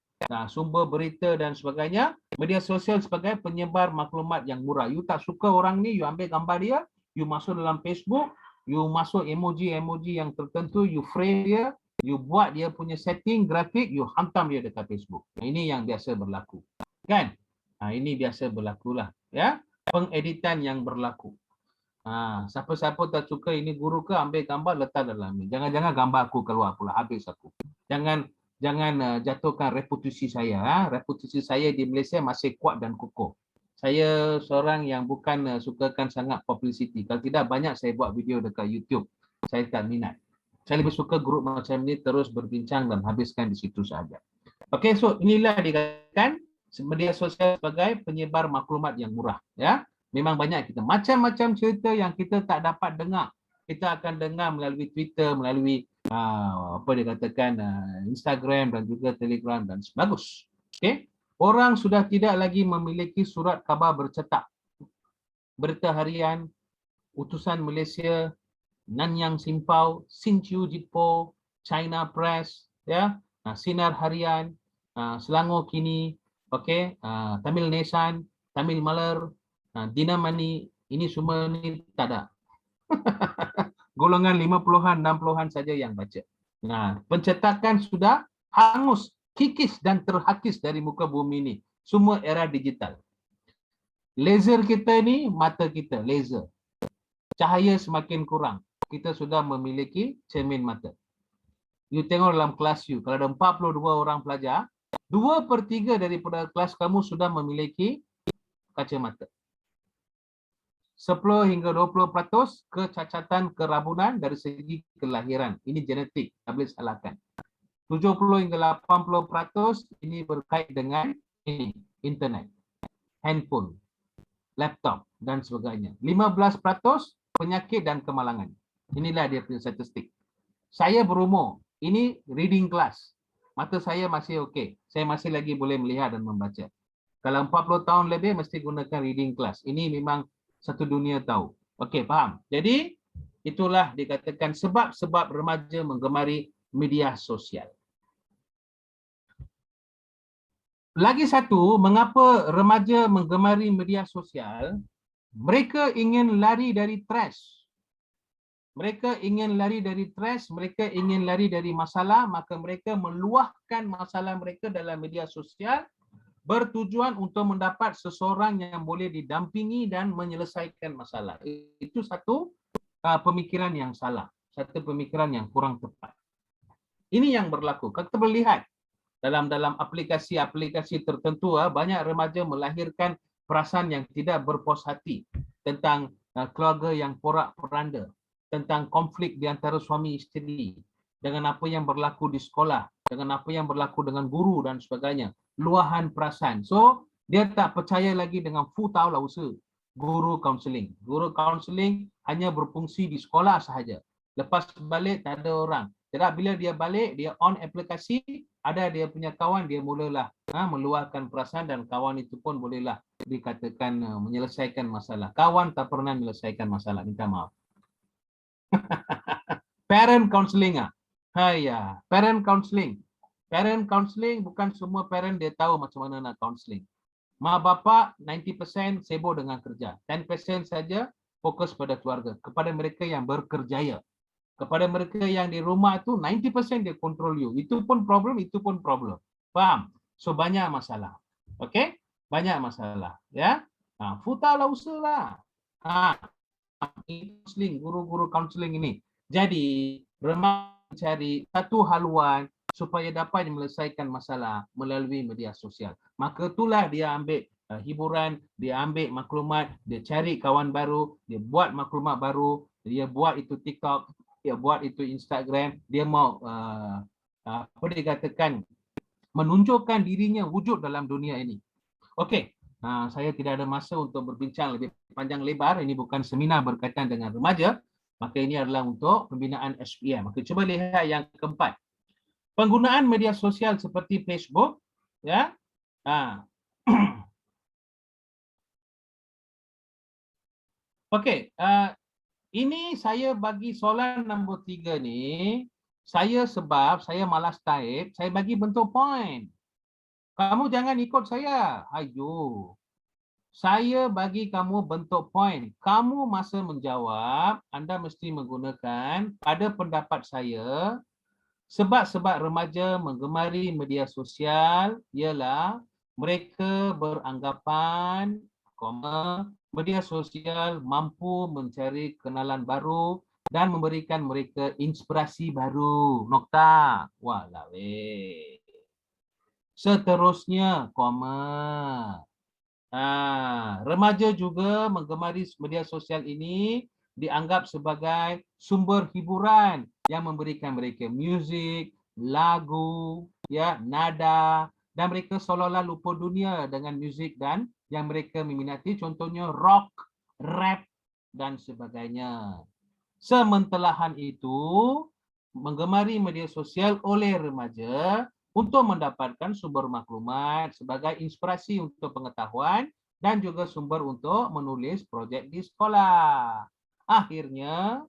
Speaker 1: sumber berita dan sebagainya. Media sosial sebagai penyebar maklumat yang murah. You tak suka orang ni, you ambil gambar dia, you masuk dalam Facebook, you masuk emoji yang tertentu, you frame dia, you buat dia punya setting grafik, you hantam dia dekat Facebook. Ini yang biasa berlaku. Kan? Ini biasa berlakulah. Ya, pengeditan yang berlaku. Siapa-siapa tak suka ini guru ke, ambil gambar letak dalam ni. Jangan-jangan gambar aku keluar pula, habis aku. Jangan jatuhkan reputasi saya. Reputasi saya di Malaysia masih kuat dan kukuh. Saya seorang yang bukan sukakan sangat publicity. Kalau tidak, banyak saya buat video dekat YouTube. Saya tak minat. Saya lebih suka grup macam ni terus berbincang dan habiskan di situ sahaja. Okey, so inilah dikatakan media sosial sebagai penyebar maklumat yang murah. Ya, memang banyak kita macam-macam cerita yang kita tak dapat dengar. Kita akan dengar melalui Twitter, melalui apa dikatakan Instagram dan juga Telegram dan bagus. Okey. Orang sudah tidak lagi memiliki surat khabar bercetak. Berita harian, Utusan Malaysia, Nanyang Simpau, Sinchu Jitpo, China Press, ya, Sinar Harian, Selangor Kini, okey, Tamil Nation, Tamil Malar, Dinamani, ini semua ni tak ada. Golongan 50-an, 60-an saja yang baca. Pencetakan sudah hangus, kikis dan terhakis dari muka bumi ini. Semua era digital. Laser kita ni, mata kita, laser. Cahaya semakin kurang. Kita sudah memiliki cermin mata. You tengok dalam kelas you, kalau ada 42 orang pelajar, 2/3 daripada kelas kamu sudah memiliki kacamata. 10 hingga 20% kecacatan kerabunan dari segi kelahiran. Ini genetik, tak boleh salahkan. 70 hingga 80% ini berkait dengan ini, internet, handphone, laptop dan sebagainya. 15% penyakit dan kemalangan. Inilah dia punya statistik. Saya berumur, ini reading class. Mata saya masih okey. Saya masih lagi boleh melihat dan membaca. Kalau 40 tahun lebih mesti gunakan reading class. Ini memang satu dunia tahu. Okey, faham? Jadi itulah dikatakan sebab-sebab remaja menggemari media sosial. Lagi satu, mengapa remaja menggemari media sosial? Mereka ingin lari dari stres. Mereka ingin lari dari stres, mereka ingin lari dari masalah, maka mereka meluahkan masalah mereka dalam media sosial bertujuan untuk mendapat seseorang yang boleh didampingi dan menyelesaikan masalah. Itu satu pemikiran yang salah, satu pemikiran yang kurang tepat. Ini yang berlaku. Kita melihat dalam aplikasi-aplikasi tertentu, banyak remaja melahirkan perasaan yang tidak berpuas hati tentang keluarga yang porak-poranda, tentang konflik di antara suami isteri, dengan apa yang berlaku di sekolah, dengan apa yang berlaku dengan guru dan sebagainya. Luahan perasaan. So, dia tak percaya lagi dengan Fu Tau Lau Se, guru kaunseling. Guru kaunseling hanya berfungsi di sekolah sahaja. Lepas balik tak ada orang. Jadi bila dia balik, dia on aplikasi, ada dia punya kawan, dia mulalah meluahkan perasaan dan kawan itu pun bolehlah dikatakan menyelesaikan masalah. Kawan tak pernah menyelesaikan masalah, minta maaf. Parent counseling parent counseling. Parent counseling bukan semua parent dia tahu macam mana nak counseling. Mak bapa 90% sibuk dengan kerja. 10% saja fokus pada keluarga, kepada mereka yang berkerjaya. Kepada mereka yang di rumah tu 90% dia control you. Itu pun problem, itu pun problem. Faham? So banyak masalah. Okey? Banyak masalah, ya. Futahlah usahalah. Counseling, guru-guru counseling ini. Jadi, remaja mencari satu haluan supaya dapat menyelesaikan masalah melalui media sosial. Maka itulah dia ambil hiburan, dia ambil maklumat, dia cari kawan baru, dia buat maklumat baru, dia buat itu TikTok, dia buat itu Instagram, dia mau apa dikatakan menunjukkan dirinya wujud dalam dunia ini. Okey, saya tidak ada masa untuk berbincang lebih panjang lebar. Ini bukan seminar berkaitan dengan remaja, maka ini adalah untuk pembinaan SPM. Okey, cuba lihat yang keempat. Penggunaan media sosial seperti Facebook, ya. Okey, ini saya bagi soalan nombor 3 ni, sebab saya malas type, saya bagi bentuk point. Kamu jangan ikut saya. Ayo. Saya bagi kamu bentuk point. Kamu masa menjawab, anda mesti menggunakan pada pendapat saya Sebab-sebab remaja menggemari media sosial ialah mereka beranggapan, media sosial mampu mencari kenalan baru dan memberikan mereka inspirasi baru. Nokta. Walau. Seterusnya, remaja juga menggemari media sosial ini dianggap sebagai sumber hiburan yang memberikan mereka muzik, lagu, ya, nada, dan mereka seolah-olah lupa dunia dengan muzik dan yang mereka meminati, contohnya rock, rap, dan sebagainya. Sementelahan itu, menggemari media sosial oleh remaja untuk mendapatkan sumber maklumat sebagai inspirasi untuk pengetahuan dan juga sumber untuk menulis projek di sekolah. Akhirnya,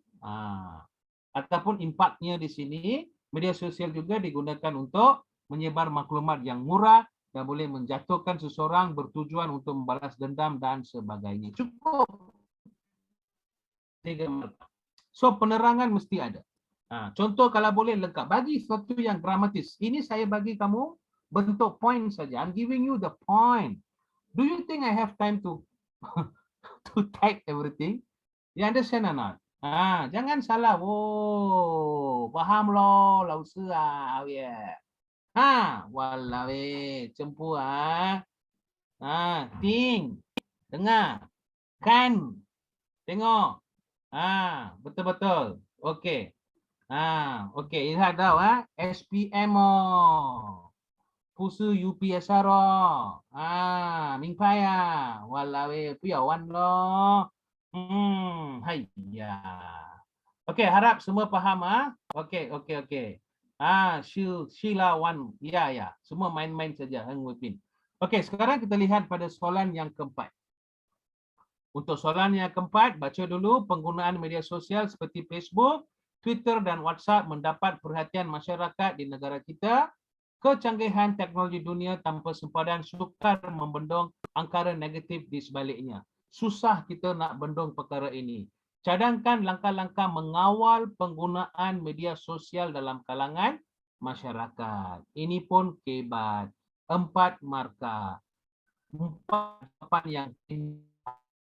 Speaker 1: ataupun impaknya di sini, media sosial juga digunakan untuk menyebar maklumat yang murah dan boleh menjatuhkan seseorang bertujuan untuk membalas dendam dan sebagainya. Cukup. So, penerangan mesti ada. Contoh kalau boleh lengkap. Bagi sesuatu yang dramatis. Ini saya bagi kamu bentuk point saja. I'm giving you the point. Do you think I have time to to type everything? You understand or not? Jangan salah. Oh, faham lo, lau suah, yeah. Walau cempu ting, dengar, kan, tengok. Betul-betul. Okey. Okey, lihat dah SPM Pusu UPSR Mingpaya. Walawe piawan lo. Hayya. Okey, harap semua faham Okey. Sheila Wan. Ya. Semua main-main saja Hang Wipin. Okey, sekarang kita lihat pada soalan yang keempat. Untuk soalan yang keempat, baca dulu penggunaan media sosial seperti Facebook, Twitter dan WhatsApp mendapat perhatian masyarakat di negara kita. Kecanggihan teknologi dunia tanpa sempadan sukar membendung angkara negatif di sebaliknya. Susah kita nak bendung perkara ini. Cadangkan langkah-langkah mengawal penggunaan media sosial dalam kalangan masyarakat. Ini pun kebat. 4 markah. 4 yang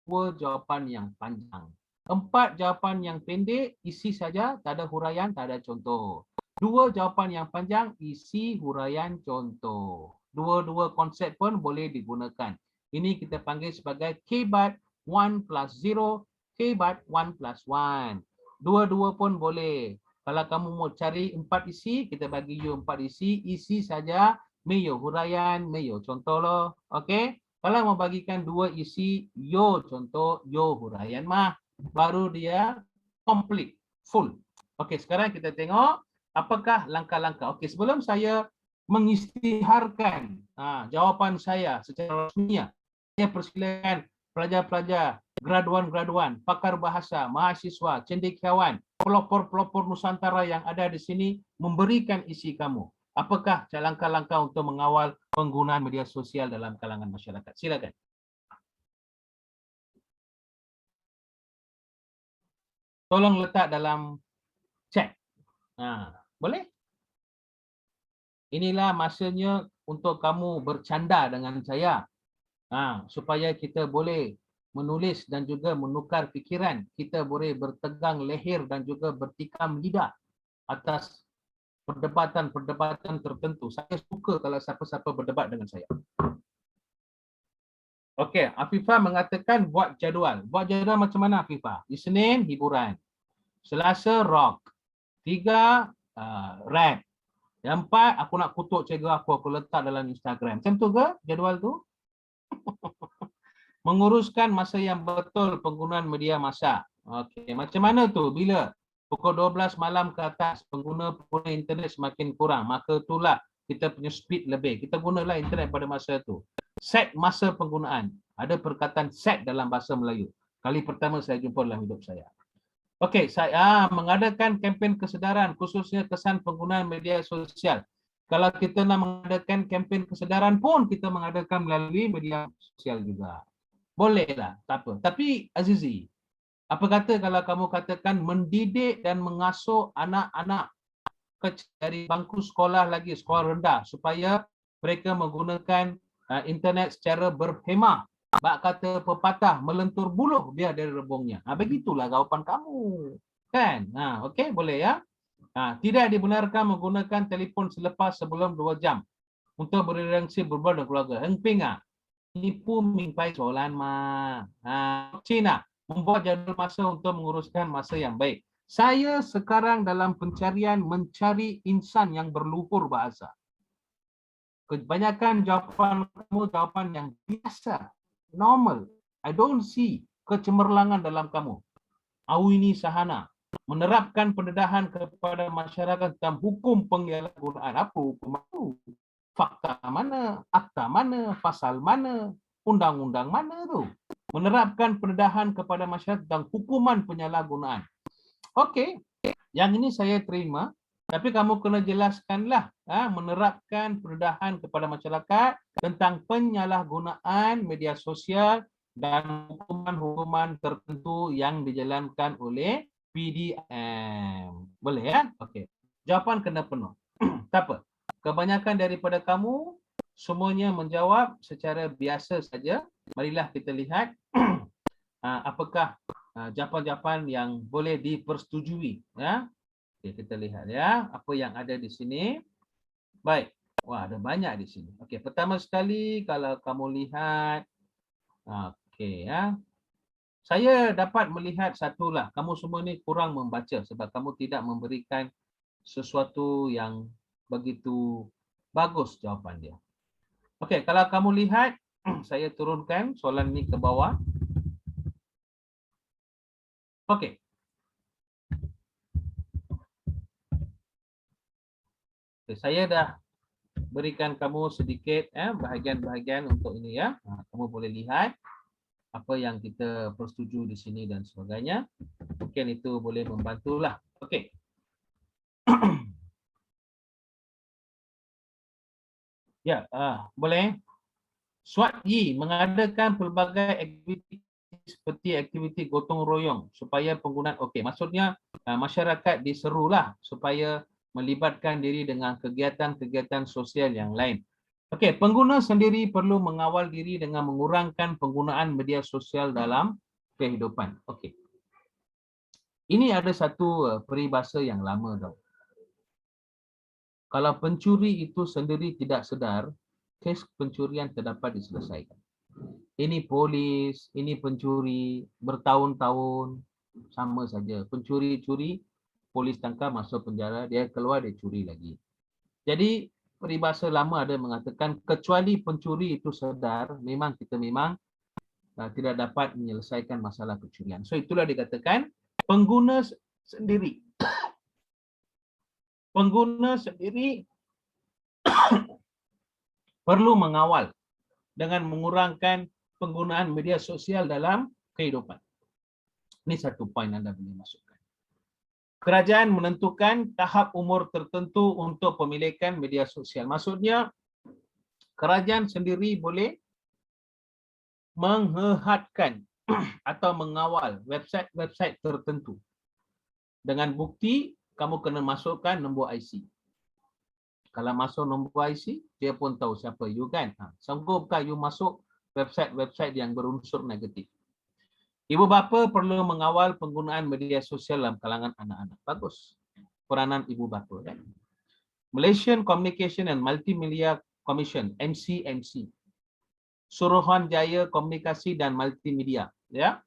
Speaker 1: dua jawapan yang panjang. 4 jawapan yang pendek, isi saja, tak ada huraian, tak ada contoh. 2 jawapan yang panjang, isi huraian contoh. Dua-dua konsep pun boleh digunakan. Ini kita panggil sebagai K-BAT 1 plus 0, K-BAT 1 plus 1. Dua-dua pun boleh. Kalau kamu mau cari 4 isi, kita bagi you 4 isi saja, meyo huraian, meyo contoh loh. Okey? Kalau mau bagikan 2 isi, yo contoh, yo huraian mah. Baru dia complete, full. Okey, sekarang kita tengok apakah langkah-langkah. Okey, sebelum saya mengisytiharkan jawapan saya secara rasmi, saya persilakan pelajar-pelajar, graduan-graduan, pakar bahasa, mahasiswa, cendekiawan, pelopor-pelopor Nusantara yang ada di sini memberikan isi kamu. Apakah langkah-langkah untuk mengawal penggunaan media sosial dalam kalangan masyarakat? Silakan. Tolong letak dalam chat. Boleh? Inilah masanya untuk kamu bercanda dengan saya. Supaya kita boleh menulis dan juga menukar fikiran. Kita boleh bertegang leher dan juga bertikam lidah atas perdebatan-perdebatan tertentu. Saya suka kalau siapa-siapa berdebat dengan saya. Okey, Afifah mengatakan buat jadual. Buat jadual macam mana Afifah? Isnin hiburan. Selasa rock. 3 rap. Yang 4 aku nak kutuk cikgu aku letak dalam Instagram. Macam tu ke jadual tu? Menguruskan masa yang betul penggunaan media masa. Okey, macam mana tu? Bila pukul 12 malam ke atas pengguna internet semakin kurang, maka itulah kita punya speed lebih. Kita gunalah internet pada masa itu. Set masa penggunaan. Ada perkataan set dalam bahasa Melayu. Kali pertama saya jumpa dalam hidup saya. Okey, saya mengadakan kempen kesedaran khususnya kesan penggunaan media sosial. Kalau kita nak mengadakan kempen kesedaran pun kita mengadakan melalui media sosial juga. Bolehlah, tak apa. Tapi Azizi, apa kata kalau kamu katakan mendidik dan mengasuh anak-anak dari bangku sekolah lagi, sekolah rendah, supaya mereka menggunakan internet secara berhemah. Bak kata pepatah, melentur buluh dia dari rebungnya. Begitulah jawapan kamu. Kan? Okey, boleh ya? Tidak dibenarkan menggunakan telefon selepas sebelum 2 jam untuk berinteraksi berbual dengan keluarga. Heng Ping nipu mingpai soalan Cina membuat jadual masa untuk menguruskan masa yang baik. Saya sekarang dalam pencarian mencari insan yang berluhur bahasa. Kebanyakan jawapan kamu jawapan yang biasa, normal. I don't see kecemerlangan dalam kamu. Awini Sahana menerapkan pendedahan kepada masyarakat tentang hukum penyalahgunaan. Apa hukum itu? Fakta mana? Akta mana? Pasal mana? Undang-undang mana tu? Menerapkan pendedahan kepada masyarakat tentang hukuman penyalahgunaan. Okey, yang ini saya terima. Tapi kamu kena jelaskanlah menerapkan pendedahan kepada masyarakat tentang penyalahgunaan media sosial dan hukuman-hukuman tertentu yang dijalankan oleh PDM. Boleh ya? Okey. Jawapan kena penuh. Tak apa. Kebanyakan daripada kamu semuanya menjawab secara biasa saja. Marilah kita lihat apakah jawapan-jawapan yang boleh dipersetujui ya. Okey, kita lihat ya apa yang ada di sini. Baik. Wah, ada banyak di sini. Okey, pertama sekali kalau kamu lihat okey ya. Saya dapat melihat satulah, kamu semua ni kurang membaca sebab kamu tidak memberikan sesuatu yang begitu bagus jawapan dia. Okey, kalau kamu lihat saya turunkan soalan ni ke bawah. Okey. Saya dah berikan kamu sedikit bahagian-bahagian untuk ini ya. Kamu boleh lihat apa yang kita persetuju di sini dan sebagainya. Mungkin itu boleh membantulah. Okey. Ya, boleh. Swat Yi mengadakan pelbagai aktiviti seperti aktiviti gotong royong supaya penggunaan maksudnya masyarakat diserulah supaya melibatkan diri dengan kegiatan-kegiatan sosial yang lain. Okey, pengguna sendiri perlu mengawal diri dengan mengurangkan penggunaan media sosial dalam kehidupan. Okey. Ini ada satu peribahasa yang lama tau. Kalau pencuri itu sendiri tidak sedar, kes pencurian terdapat diselesaikan. Ini polis, ini pencuri, bertahun-tahun, sama saja. Pencuri curi, polis tangkap, masuk penjara, dia keluar, dia curi lagi. Jadi, peribahasa lama ada mengatakan, kecuali pencuri itu sedar, kita memang tidak dapat menyelesaikan masalah kecurian. So, itulah dikatakan, pengguna sendiri perlu mengawal dengan mengurangkan penggunaan media sosial dalam kehidupan. Ini satu poin anda boleh masukkan. Kerajaan menentukan tahap umur tertentu untuk pemilikan media sosial. Maksudnya, kerajaan sendiri boleh menghadkan atau mengawal website-website tertentu. Dengan bukti, kamu kena masukkan nombor IC. Kalau masuk nombor IC, dia pun tahu siapa you kan. Sanggupkah you masuk website-website yang berunsur negatif? Ibu bapa perlu mengawal penggunaan media sosial dalam kalangan anak-anak. Bagus. Peranan ibu bapa kan. Malaysian Communication and Multimedia Commission, MCMC. Suruhanjaya Komunikasi dan Multimedia, ya.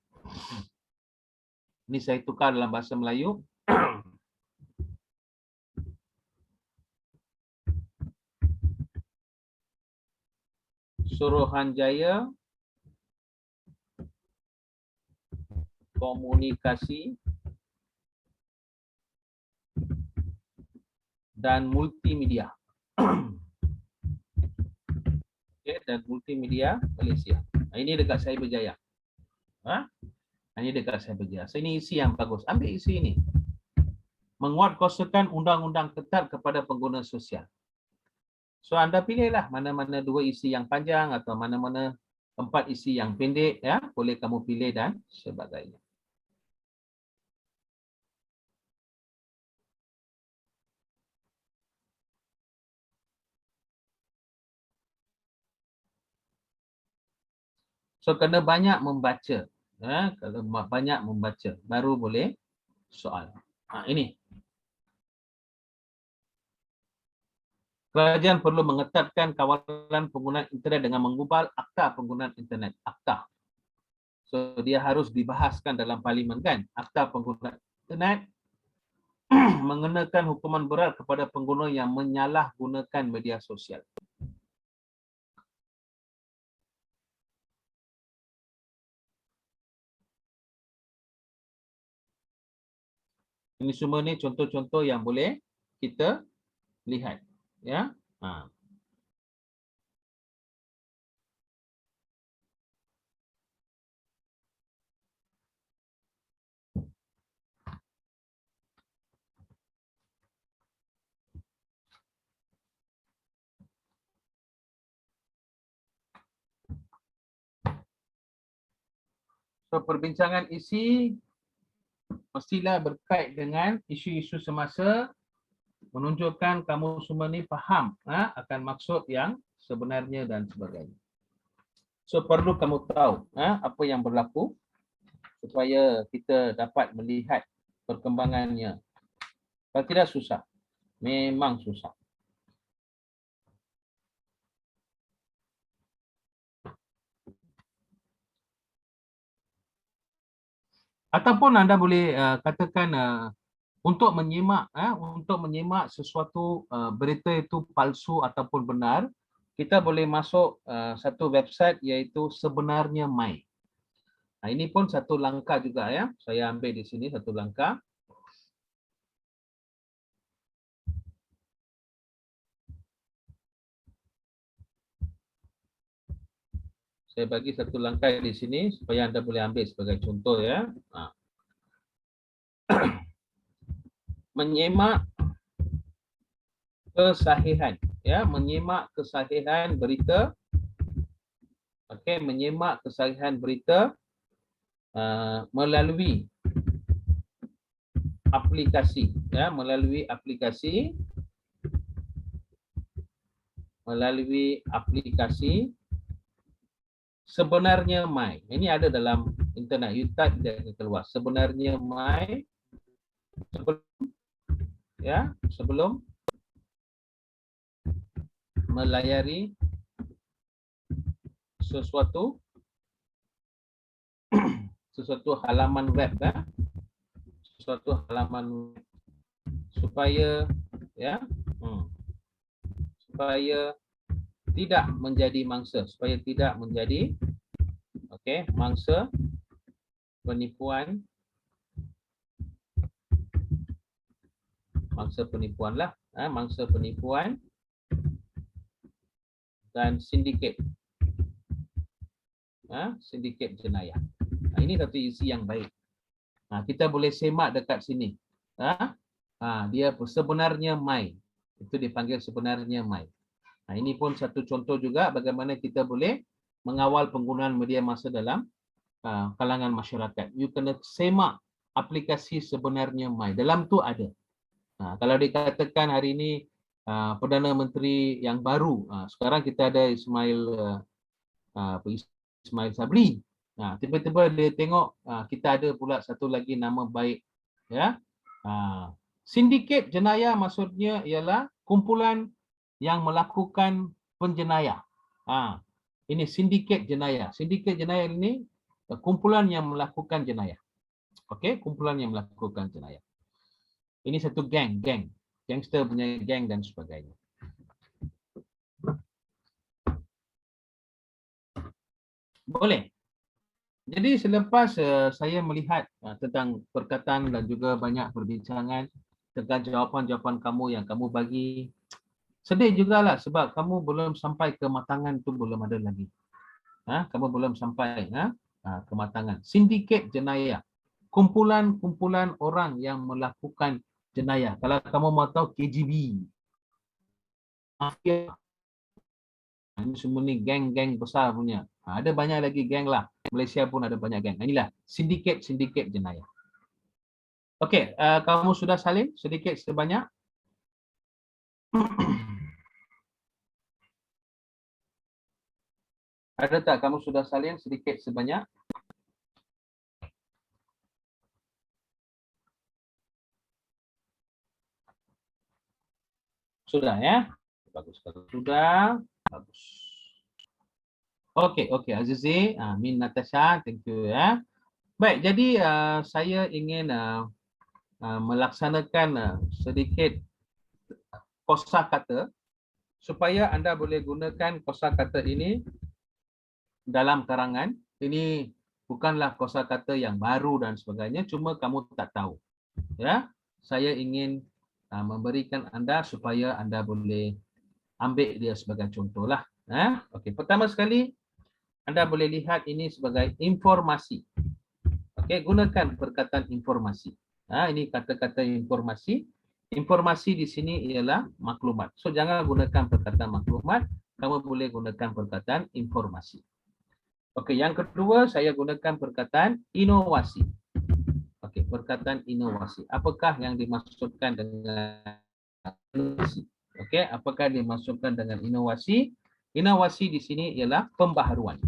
Speaker 1: Ini saya tukar dalam bahasa Melayu. Suruhanjaya Komunikasi dan Multimedia. Okay, dan Multimedia Malaysia. Ini dekat Cyberjaya. Ini dekat Cyberjaya. So, ini isi yang bagus. Ambil isi ini. Menguatkuasakan undang-undang ketat kepada pengguna sosial. So, anda pilihlah mana-mana dua isi yang panjang atau mana-mana 4 isi yang pendek, ya. Boleh kamu pilih dan sebagainya. So kena banyak membaca. Kalau banyak membaca baru boleh soal. Ini. Kerajaan perlu mengetatkan kawalan penggunaan internet dengan mengubah akta penggunaan internet. Akta. So dia harus dibahaskan dalam parlimen kan. Akta penggunaan internet mengenakan hukuman berat kepada pengguna yang menyalahgunakan media sosial. Ini semua ni contoh-contoh yang boleh kita lihat. Ya. So perbincangan isi mestilah berkait dengan isu-isu semasa, menunjukkan kamu semua ni faham akan maksud yang sebenarnya dan sebagainya. So perlu kamu tahu apa yang berlaku supaya kita dapat melihat perkembangannya. Kalau tidak susah, memang susah. Ataupun anda boleh katakan untuk menyimak sesuatu berita itu palsu ataupun benar, kita boleh masuk satu website iaitu Sebenarnya Mai. Ini pun satu langkah juga ya. Saya ambil di sini satu langkah. Saya bagi satu langkah di sini supaya anda boleh ambil sebagai contoh ya. Menyimak kesahihan ya, menyimak kesahihan berita. Okey, menyimak kesahihan berita melalui aplikasi ya, melalui aplikasi Sebenarnya Mai. Ini ada dalam internet, you type dia akan keluar. Sebenarnya Mai sebelum melayari sesuatu halaman web sesuatu halaman web supaya tidak menjadi mangsa, mangsa penipuan dan sindiket jenayah. Ini satu isi yang baik. Kita boleh semak dekat sini. Dia Sebenarnya Mai. Itu dipanggil Sebenarnya Mai. Ini pun satu contoh juga bagaimana kita boleh mengawal penggunaan media massa dalam kalangan masyarakat. You kena semak aplikasi Sebenarnya Mai. Dalam tu ada. Kalau dikatakan hari ini Perdana Menteri yang baru, sekarang kita ada Ismail Sabri. Tiba-tiba dia tengok kita ada pula satu lagi nama baik. Ya. Sindiket jenayah maksudnya ialah kumpulan yang melakukan penjenayah. Ini sindiket jenayah. Sindiket jenayah ini kumpulan yang melakukan jenayah. Okey, kumpulan yang melakukan jenayah. Ini satu geng. Gangster punya geng dan sebagainya. Boleh. Jadi selepas saya melihat tentang perkataan dan juga banyak perbincangan tentang jawapan-jawapan kamu yang kamu bagi, sedih jugalah sebab kamu belum sampai ke matangan tu, belum ada lagi. Kamu belum sampai ke matangan. Sindiket jenayah. Kumpulan-kumpulan orang yang melakukan jenayah. Kalau kamu mau tahu KGB. Mafia. Ini semua ni geng-geng besar punya. Ada banyak lagi geng lah. Malaysia pun ada banyak geng. Inilah sindiket jenayah. Okey, kamu sudah salin sedikit sebanyak? Ada tak kamu sudah salin sedikit sebanyak? Sudah ya? Bagus. Kalau sudah, bagus. Okey, okey. Azizi, Min Natasha, thank you ya. Baik, jadi saya ingin melaksanakan sedikit kosakata supaya anda boleh gunakan kosakata ini dalam karangan. Ini bukanlah kosakata yang baru dan sebagainya, cuma kamu tak tahu. Ya, saya ingin memberikan anda supaya anda boleh ambil dia sebagai contohlah. Okey, pertama sekali anda boleh lihat ini sebagai informasi. Okey, gunakan perkataan informasi. Ini kata-kata informasi. Informasi di sini ialah maklumat. So jangan gunakan perkataan maklumat, kamu boleh gunakan perkataan informasi. Okey, yang kedua saya gunakan perkataan inovasi. Okey, perkataan inovasi. Apakah yang dimaksudkan dengan inovasi? Okey, apakah dimaksudkan dengan inovasi? Inovasi di sini ialah pembaharuan.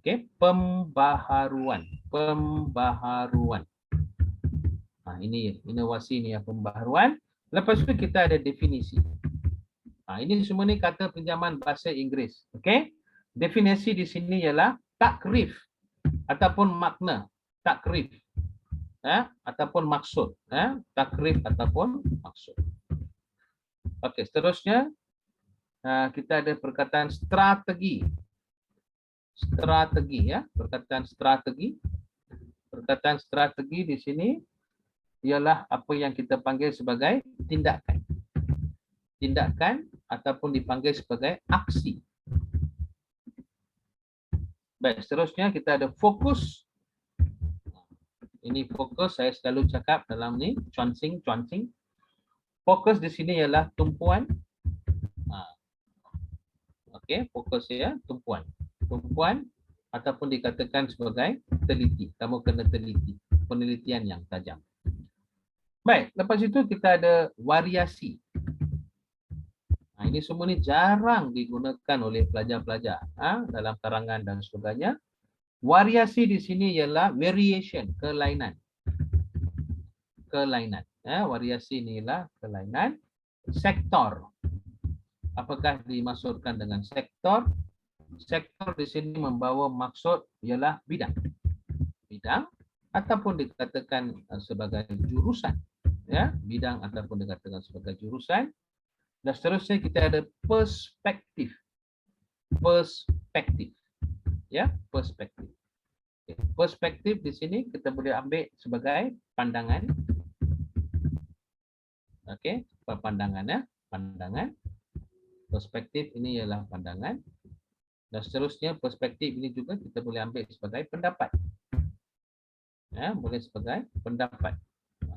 Speaker 1: Okey, pembaharuan. Ini inovasi ni ya, pembaharuan. Lepas itu kita ada definisi. Ini semua ni kata pinjaman bahasa Inggeris. Okey. Definisi di sini ialah takrif ataupun makna. Takrif. Ataupun maksud. Takrif ataupun maksud. Okey, seterusnya kita ada perkataan strategi. Strategi ya, perkataan strategi. Perkataan strategi di sini ialah apa yang kita panggil sebagai tindakan. Tindakan ataupun dipanggil sebagai aksi. Baik, seterusnya kita ada fokus. Ini fokus, saya selalu cakap dalam ni, cuancing. Fokus di sini ialah tumpuan. Okey, fokus ya, tumpuan. Tumpuan ataupun dikatakan sebagai teliti. Kamu kena teliti, penelitian yang tajam. Baik, lepas itu kita ada variasi. Ini semua ni jarang digunakan oleh pelajar-pelajar dalam karangan dan sebagainya. Variasi di sini ialah variation, kelainan. Kelainan. Variasi ni ialah kelainan. Sektor. Apakah dimaksudkan dengan sektor? Sektor di sini membawa maksud ialah bidang. Bidang ataupun dikatakan sebagai jurusan. Ya, bidang ataupun dikatakan sebagai jurusan. Dan seterusnya kita ada perspektif. Perspektif. Ya, perspektif. Perspektif di sini kita boleh ambil sebagai pandangan. Okey, pandangan ya, pandangan. Perspektif ini ialah pandangan. Dan seterusnya perspektif ini juga kita boleh ambil sebagai pendapat. Ya, boleh sebagai pendapat.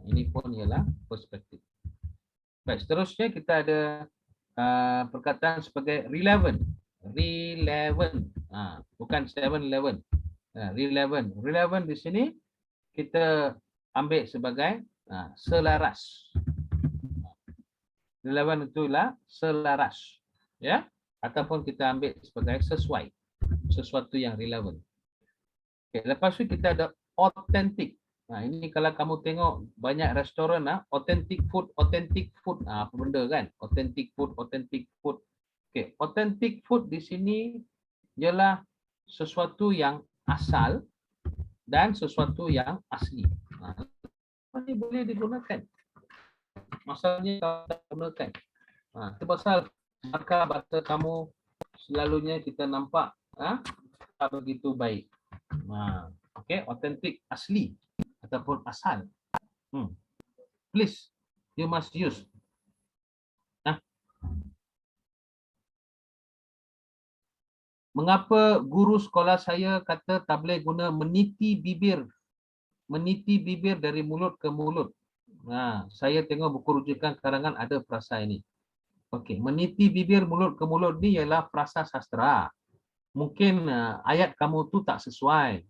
Speaker 1: Ini pun ialah perspektif. Baik, seterusnya kita ada perkataan sebagai relevant. Relevant. Bukan 7-Eleven. Relevant. Relevant di sini kita ambil sebagai selaras. Relevant itulah selaras. Ya, ataupun kita ambil sebagai sesuai. Sesuatu yang relevant. Okay, lepas tu kita ada authentic. Ini kalau kamu tengok banyak restoran authentic food. Apa benda kan? Authentic food. Okay, authentic food di sini ialah sesuatu yang asal dan sesuatu yang asli. Ini boleh digunakan. Masalahnya kalau tak gunakan. Itu pasal maka bahasa kamu selalunya kita nampak tak begitu baik. Okay, authentic, asli ataupun asal. Please, you must use. Mengapa guru sekolah saya kata tak boleh guna meniti bibir? Meniti bibir dari mulut ke mulut. Saya tengok buku rujukan karangan ada frasa ini. Okey, meniti bibir mulut ke mulut ni ialah frasa sastra. Mungkin ayat kamu tu tak sesuai.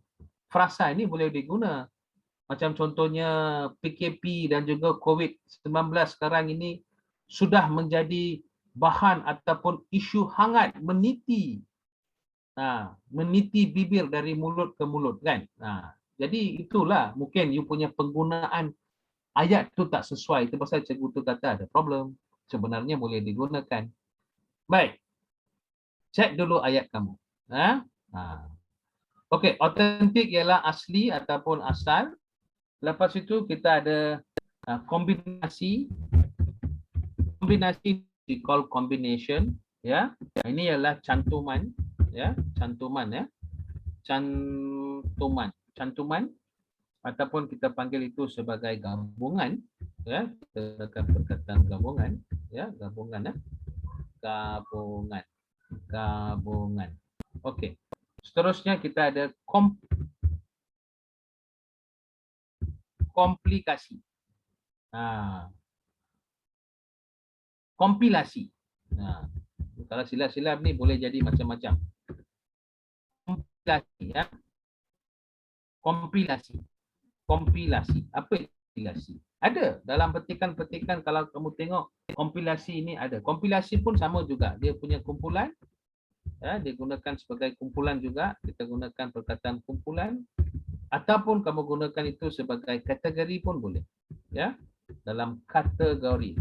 Speaker 1: Frasa ini boleh diguna. Macam contohnya PKP dan juga COVID-19 sekarang ini sudah menjadi bahan ataupun isu hangat meniti meniti bibir dari mulut ke mulut kan. Jadi itulah mungkin you punya penggunaan ayat tu tak sesuai. Itu pasal cikgu tu kata ada problem. Sebenarnya boleh digunakan. Baik. Cek dulu ayat kamu. Okey, autentik ialah asli ataupun asal. Lepas itu kita ada kombinasi. Kombinasi di call combination, ya. Ini ialah cantuman, ya, cantuman ya. Cantuman ataupun kita panggil itu sebagai gabungan, ya. Kita akan perkataan gabungan, ya, gabungan ya. Gabungan. Okey. Seterusnya kita ada komplikasi. Kompilasi. Kalau silap-silap ni boleh jadi macam-macam. Kompilasi, ya. Kompilasi. Apa kompilasi? Ada dalam petikan-petikan. Kalau kamu tengok kompilasi ini ada. Kompilasi pun sama juga. Dia punya kumpulan. Ya, digunakan sebagai kumpulan juga. Kita gunakan perkataan kumpulan. Ataupun kamu gunakan itu sebagai kategori pun boleh. Ya, dalam kategori.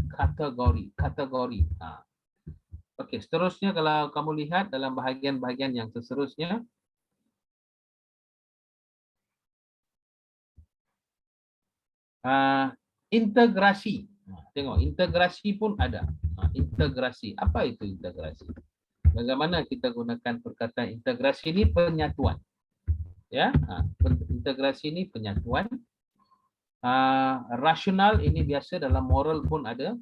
Speaker 1: Okey, seterusnya kalau kamu lihat dalam bahagian-bahagian yang seterusnya, integrasi. Tengok, integrasi pun ada. Integrasi. Apa itu integrasi? Bagaimana kita gunakan perkataan integrasi ini? Penyatuan. Ya, integrasi ini penyatuan. Rasional ini biasa dalam moral pun ada.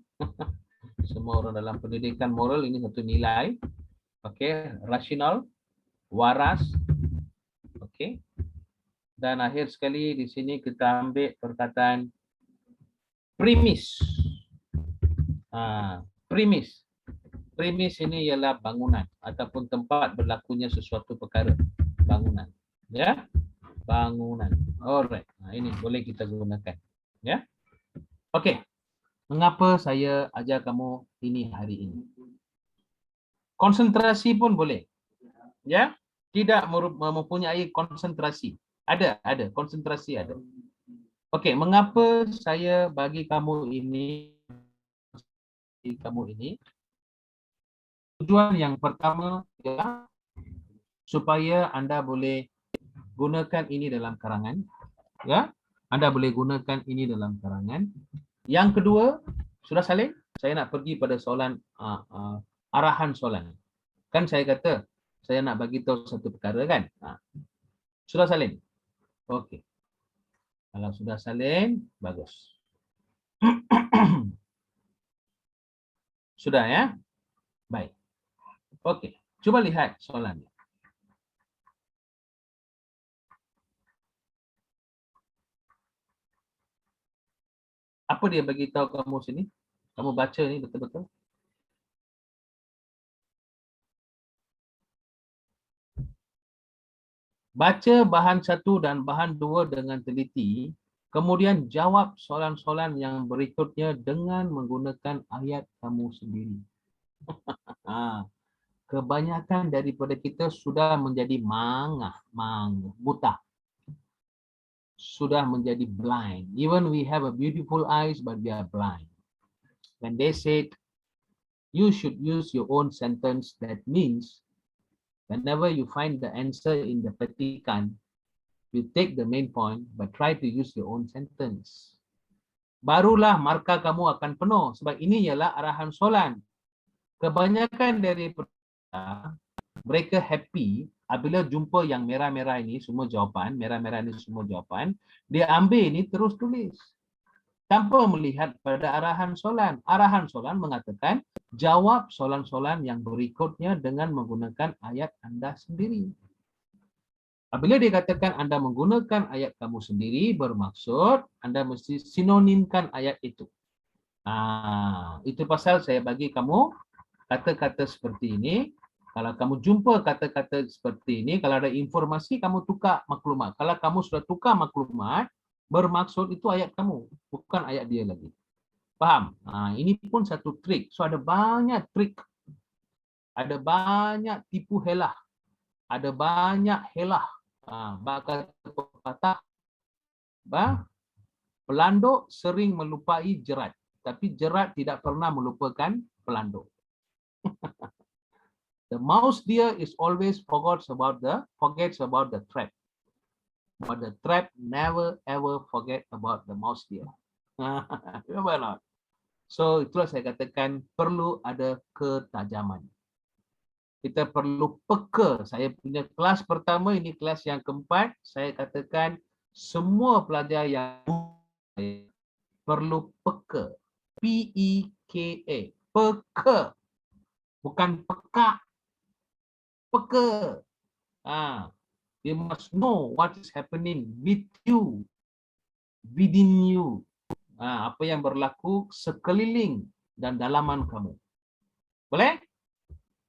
Speaker 1: Semua orang dalam pendidikan moral ini satu nilai. Okey, rasional, waras. Okey. Dan akhir sekali di sini kita ambil perkataan premis. Premis. Premis ini ialah bangunan ataupun tempat berlakunya sesuatu perkara. Bangunan. Ya. Bangunan. Alright. Ini boleh kita gunakan. Ya. Okey. Mengapa saya ajar kamu ini hari ini? Konsentrasi pun boleh. Ya. Tidak mempunyai konsentrasi. Ada. Konsentrasi ada. Okey, mengapa saya bagi kamu ini? Tujuan yang pertama ialah supaya anda boleh gunakan ini dalam karangan. Ya. Anda boleh gunakan ini dalam karangan. Yang kedua, sudah salin? Saya nak pergi pada soalan arahan soalan. Kan saya kata saya nak bagi tahu satu perkara kan? Sudah salin? Okey. Kalau sudah salin, bagus. Sudah ya? Baik. Okey. Cuba lihat soalannya. Apa dia bagi tahu kamu sini? Kamu baca ni betul-betul? Baca bahan 1 dan bahan 2 dengan teliti, kemudian jawab soalan-soalan yang berikutnya dengan menggunakan ayat kamu sendiri. Kebanyakan daripada kita sudah menjadi buta. Sudah menjadi blind. Even we have a beautiful eyes, but we are blind. When they said, you should use your own sentence, that means whenever you find the answer in the petikan, you take the main point, but try to use your own sentence. Barulah markah kamu akan penuh. Sebab ini ialah arahan soalan. Kebanyakan dari mereka happy apabila jumpa yang merah-merah ini semua jawapan, merah-merah ini semua jawapan, dia ambil ini terus tulis. Tanpa melihat pada arahan soalan. Arahan soalan mengatakan jawab soalan-soalan yang berikutnya dengan menggunakan ayat anda sendiri. Apabila dikatakan anda menggunakan ayat kamu sendiri, bermaksud anda mesti sinonimkan ayat itu. Itu pasal saya bagi kamu kata-kata seperti ini. Kalau kamu jumpa kata-kata seperti ini, kalau ada informasi, kamu tukar maklumat. Kalau kamu sudah tukar maklumat, bermaksud itu ayat kamu, bukan ayat dia lagi. Faham? Ini pun satu trik. So ada banyak trik. Ada banyak tipu helah ada banyak helah. Bakal pepatah, pelanduk sering melupai jerat, tapi jerat tidak pernah melupakan pelanduk. The mouse deer is always forgets about the trap, but the trap never ever forget about the mouse deer. Remember not? So itulah saya katakan perlu ada ketajaman. Kita perlu peka. Saya punya kelas pertama, ini kelas yang keempat. Saya katakan semua pelajar yang perlu peka. P-E-K-A. Peka. Bukan peka. Peka. You must know what is happening with you, within you. Apa yang berlaku sekeliling dan dalaman kamu. Boleh?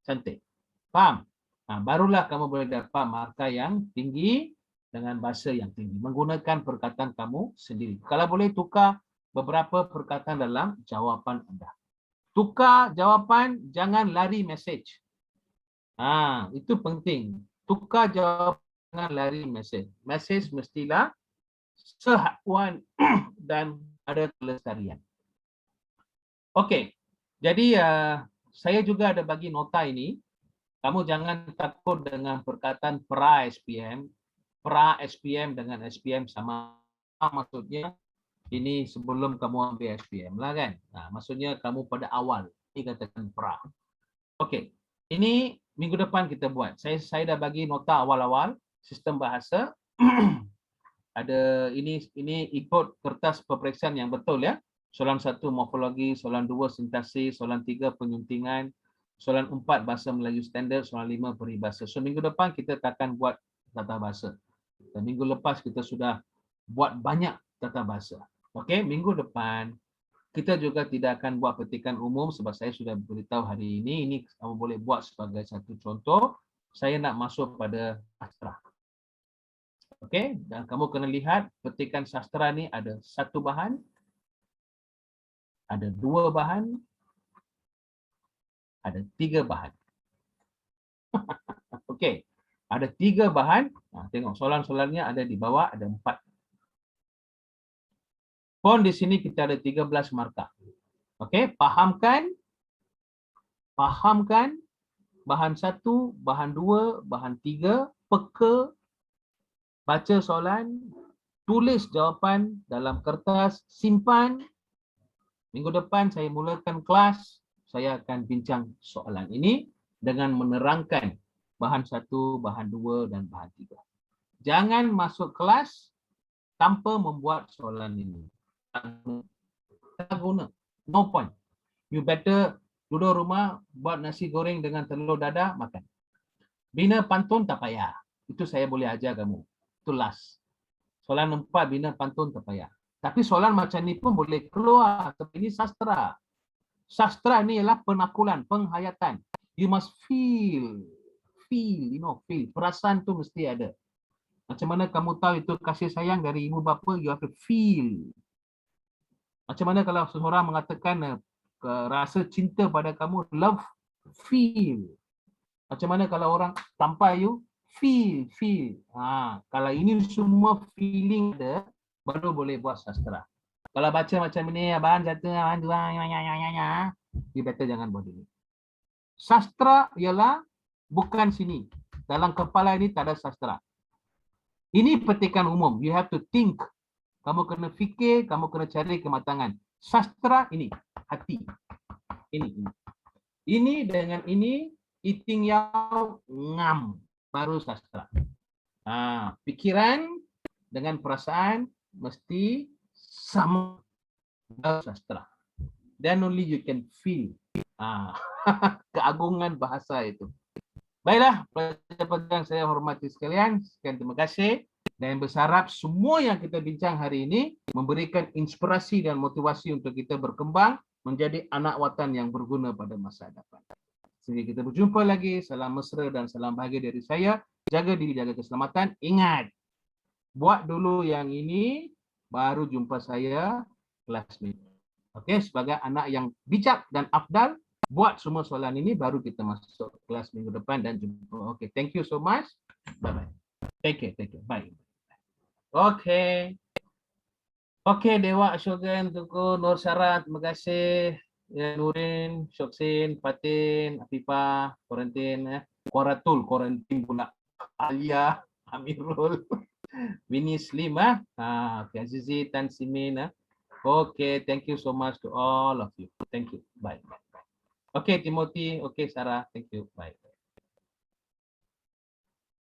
Speaker 1: Cantik. Faham? Barulah kamu boleh dapat markah yang tinggi dengan bahasa yang tinggi. Menggunakan perkataan kamu sendiri. Kalau boleh tukar beberapa perkataan dalam jawapan anda. Tukar jawapan, jangan lari message. Itu penting. Tukar jawapan, jangan lari message. Message mestilah sehakuan dan ada kelestarian. Okey. Jadi saya juga ada bagi nota ini. Kamu jangan takut dengan perkataan pra-SPM. Pra-SPM dengan SPM sama. Maksudnya, ini sebelum kamu ambil SPM lah kan. Maksudnya kamu pada awal. Ini katakan pra. Okey. Ini minggu depan kita buat. Saya dah bagi nota awal-awal. Sistem bahasa. Ada ini ikut kertas peperiksaan yang betul ya. Soalan 1 morfologi, soalan 2 sintaksis, soalan 3 penyuntingan, soalan 4 bahasa Melayu standard, soalan 5 peribahasa. So minggu depan kita akan buat tata bahasa. Dan minggu lepas kita sudah buat banyak tata bahasa. Okey, minggu depan kita juga tidak akan buat petikan umum sebab saya sudah beritahu hari ini. Ini kamu boleh buat sebagai satu contoh. Saya nak masuk pada sastra. Okey, dan kamu kena lihat petikan sastra ni ada 1 bahan, ada 2 bahan, ada 3 bahan. Okey, ada 3 bahan. Tengok soalan-soalannya ada di bawah, ada 4. Pon di sini kita ada 13 markah. Okey, fahamkan bahan 1, bahan 2, bahan 3, peka, baca soalan, tulis jawapan dalam kertas, simpan. Minggu depan saya mulakan kelas, saya akan bincang soalan ini dengan menerangkan bahan 1, bahan 2 dan bahan 3. Jangan masuk kelas tanpa membuat soalan ini. Tak guna. No point. You better duduk rumah, buat nasi goreng dengan telur dadah, makan. Bina pantun tak payah. Itu saya boleh ajar kamu. Itu last. Soalan 4, bina pantun tak payah. Tapi soalan macam ni pun boleh keluar. Tapi ini sastra. Sastra ni ialah penakulan, penghayatan. You must feel. Feel. Perasaan tu mesti ada. Macam mana kamu tahu itu kasih sayang dari ibu bapa, you have to feel. Macam mana kalau seseorang mengatakan rasa cinta pada kamu, love, feel. Macam mana kalau orang tampar you, feel. Kalau ini semua feeling ada, baru boleh buat sastra. Kalau baca macam ini, bahan satu, bahan dua, you better jangan buat ini. Sastra ialah bukan sini. Dalam kepala ini tak ada sastra. Ini petikan umum. You have to think. Kamu kena fikir, kamu kena cari kematangan. Sastra ini, hati. Ini dengan ini, iting yau ngam. Baru sastra. Pikiran dengan perasaan mesti sama. Baru sastra. Then only you can feel keagungan bahasa itu. Baiklah, pelajar-pelajar yang saya hormati sekalian, sekian terima kasih. Dan berharap semua yang kita bincang hari ini memberikan inspirasi dan motivasi untuk kita berkembang menjadi anak watan yang berguna pada masa depan. Sehingga kita berjumpa lagi. Salam mesra dan salam bahagia dari saya. Jaga diri, jaga keselamatan. Ingat, buat dulu yang ini, baru jumpa saya classmate. Okey, sebagai anak yang bijak dan afdal, buat semua soalan ini baru kita masuk kelas minggu depan dan jumpa. Okay, thank you so much. Bye bye. Take care. Bye. Okay. Okay, Dewa, Ashogan, Tuku, Nur Syara, terima kasih. Ya, Nurin, Syoksin, Fatin, Afifah, Korentin, Korentin pula. Alia, Amirul, Winnie Slim, okay, Azizi, Tan Simin. Okay, thank you so much to all of you. Thank you. Bye. Okay, Timothy. Okay, Sarah. Thank you. Bye.